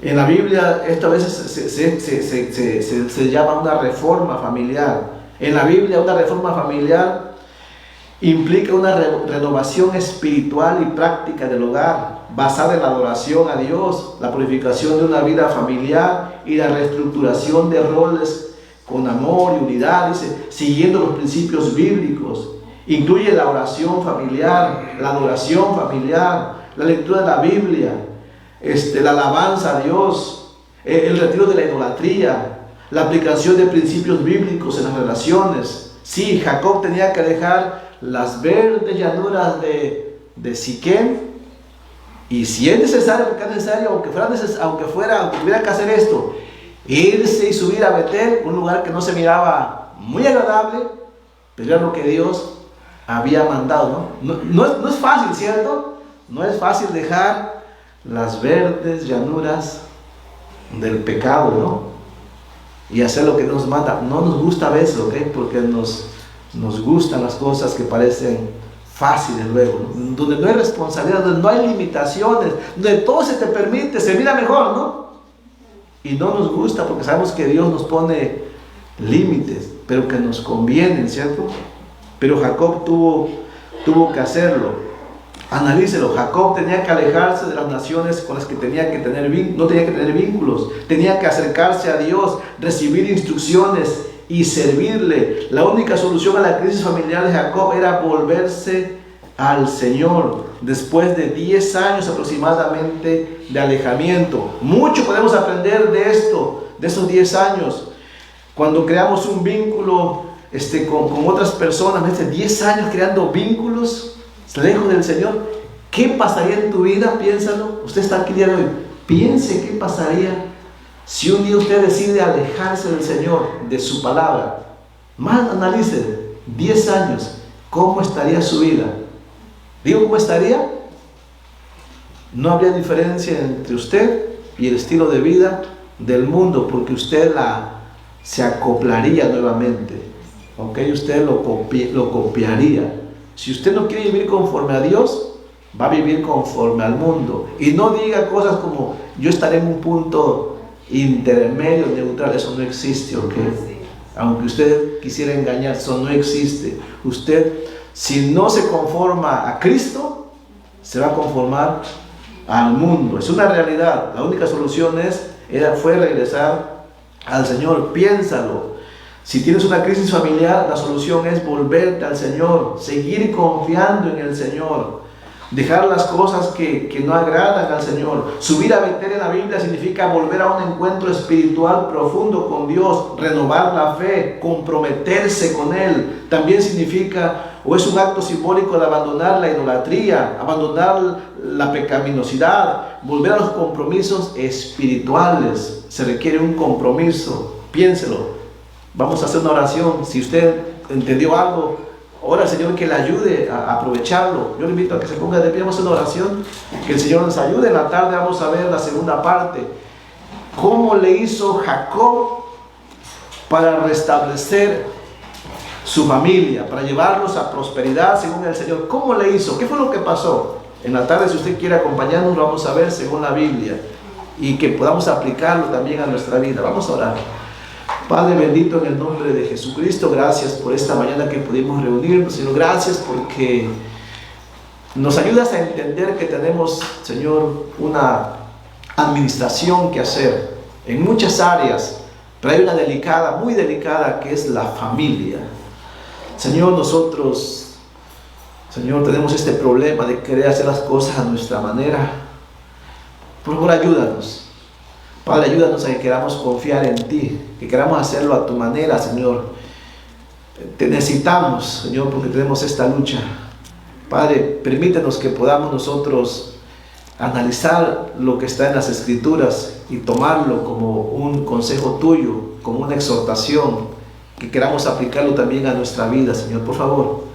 En la Biblia esto a veces se llama una reforma familiar. En la Biblia una reforma familiar implica una renovación espiritual y práctica del hogar, basada en la adoración a Dios, la purificación de una vida familiar y la reestructuración de roles con amor y unidad, dice, siguiendo los principios bíblicos. Incluye la oración familiar, la adoración familiar, la lectura de la Biblia, la alabanza a Dios, el retiro de la idolatría, la aplicación de principios bíblicos en las relaciones. Sí, Jacob tenía que dejar las verdes llanuras de Siquem, y si es necesario, porque es necesario, aunque tuviera que hacer esto, irse y subir a Betel, un lugar que no se miraba muy agradable, pero era lo que Dios había mandado, ¿no? No es fácil, ¿cierto? No es fácil dejar las verdes llanuras del pecado, ¿no? Y hacer lo que nos manda. No nos gusta a veces, ¿ok? Porque nos gustan las cosas que parecen fáciles luego, ¿no? Donde no hay responsabilidad, donde no hay limitaciones, donde todo se te permite, se mira mejor, ¿no? Y no nos gusta porque sabemos que Dios nos pone límites, pero que nos convienen, ¿cierto? Pero Jacob tuvo que hacerlo. Analícelo. Jacob tenía que alejarse de las naciones con las que no tenía que tener vínculos. Tenía que acercarse a Dios, recibir instrucciones y servirle. La única solución a la crisis familiar de Jacob era volverse al Señor. Después de 10 años aproximadamente de alejamiento. Mucho podemos aprender de esto, de esos 10 años. Cuando creamos un vínculo con otras personas, 10 años creando vínculos lejos del Señor, ¿qué pasaría en tu vida? Piénsalo. Usted está aquí el día de hoy. Piense qué pasaría si un día usted decide alejarse del Señor, de su palabra. Más analice 10 años, ¿cómo estaría su vida? Digo, ¿cómo estaría? No habría diferencia entre usted y el estilo de vida del mundo, porque usted se acoplaría nuevamente, ¿ok? Usted lo copiaría. Si usted no quiere vivir conforme a Dios, va a vivir conforme al mundo. Y no diga cosas como, yo estaré en un punto intermedio, neutral. Eso no existe, ¿ok? Aunque usted quisiera engañar, eso no existe. Usted, si no se conforma a Cristo, se va a conformar al mundo. Es una realidad. La única solución fue regresar al Señor. Piénsalo. Si tienes una crisis familiar, la solución es volverte al Señor, seguir confiando en el Señor, dejar las cosas que no agradan al Señor. Subir a Betel en la Biblia significa volver a un encuentro espiritual profundo con Dios, renovar la fe, comprometerse con Él. También significa, o es un acto simbólico de abandonar la idolatría, abandonar la pecaminosidad, volver a los compromisos espirituales. Se requiere un compromiso. Piénselo. Vamos a hacer una oración. Si usted entendió algo, ora al Señor que le ayude a aprovecharlo. Yo le invito a que se ponga de pie. Vamos a hacer una oración. Que el Señor nos ayude. En la tarde vamos a ver la segunda parte. ¿Cómo le hizo Jacob para restablecer su familia, para llevarlos a prosperidad según el Señor? ¿Cómo le hizo? ¿Qué fue lo que pasó? En la tarde, si usted quiere acompañarnos, lo vamos a ver según la Biblia. Y que podamos aplicarlo también a nuestra vida. Vamos a orar. Padre bendito, en el nombre de Jesucristo, gracias por esta mañana que pudimos reunirnos. Señor, gracias porque nos ayudas a entender que tenemos, Señor, una administración que hacer en muchas áreas, pero hay una delicada, muy delicada, que es la familia. Señor, nosotros, Señor, tenemos este problema de querer hacer las cosas a nuestra manera. Por favor, ayúdanos. Padre, ayúdanos a que queramos confiar en ti, que queramos hacerlo a tu manera, Señor. Te necesitamos, Señor, porque tenemos esta lucha. Padre, permítenos que podamos nosotros analizar lo que está en las Escrituras y tomarlo como un consejo tuyo, como una exhortación, que queramos aplicarlo también a nuestra vida, Señor. Por favor,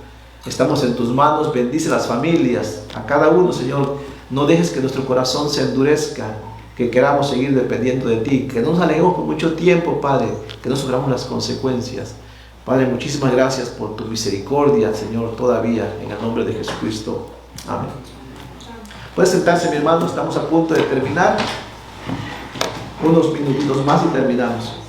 estamos en tus manos. Bendice las familias, a cada uno, Señor. No dejes que nuestro corazón se endurezca, que queramos seguir dependiendo de ti, que no nos alejemos por mucho tiempo, Padre, que no suframos las consecuencias. Padre, muchísimas gracias por tu misericordia, Señor, todavía, en el nombre de Jesucristo. Amén. Puede sentarse, mi hermano, estamos a punto de terminar. Unos minutitos más y terminamos.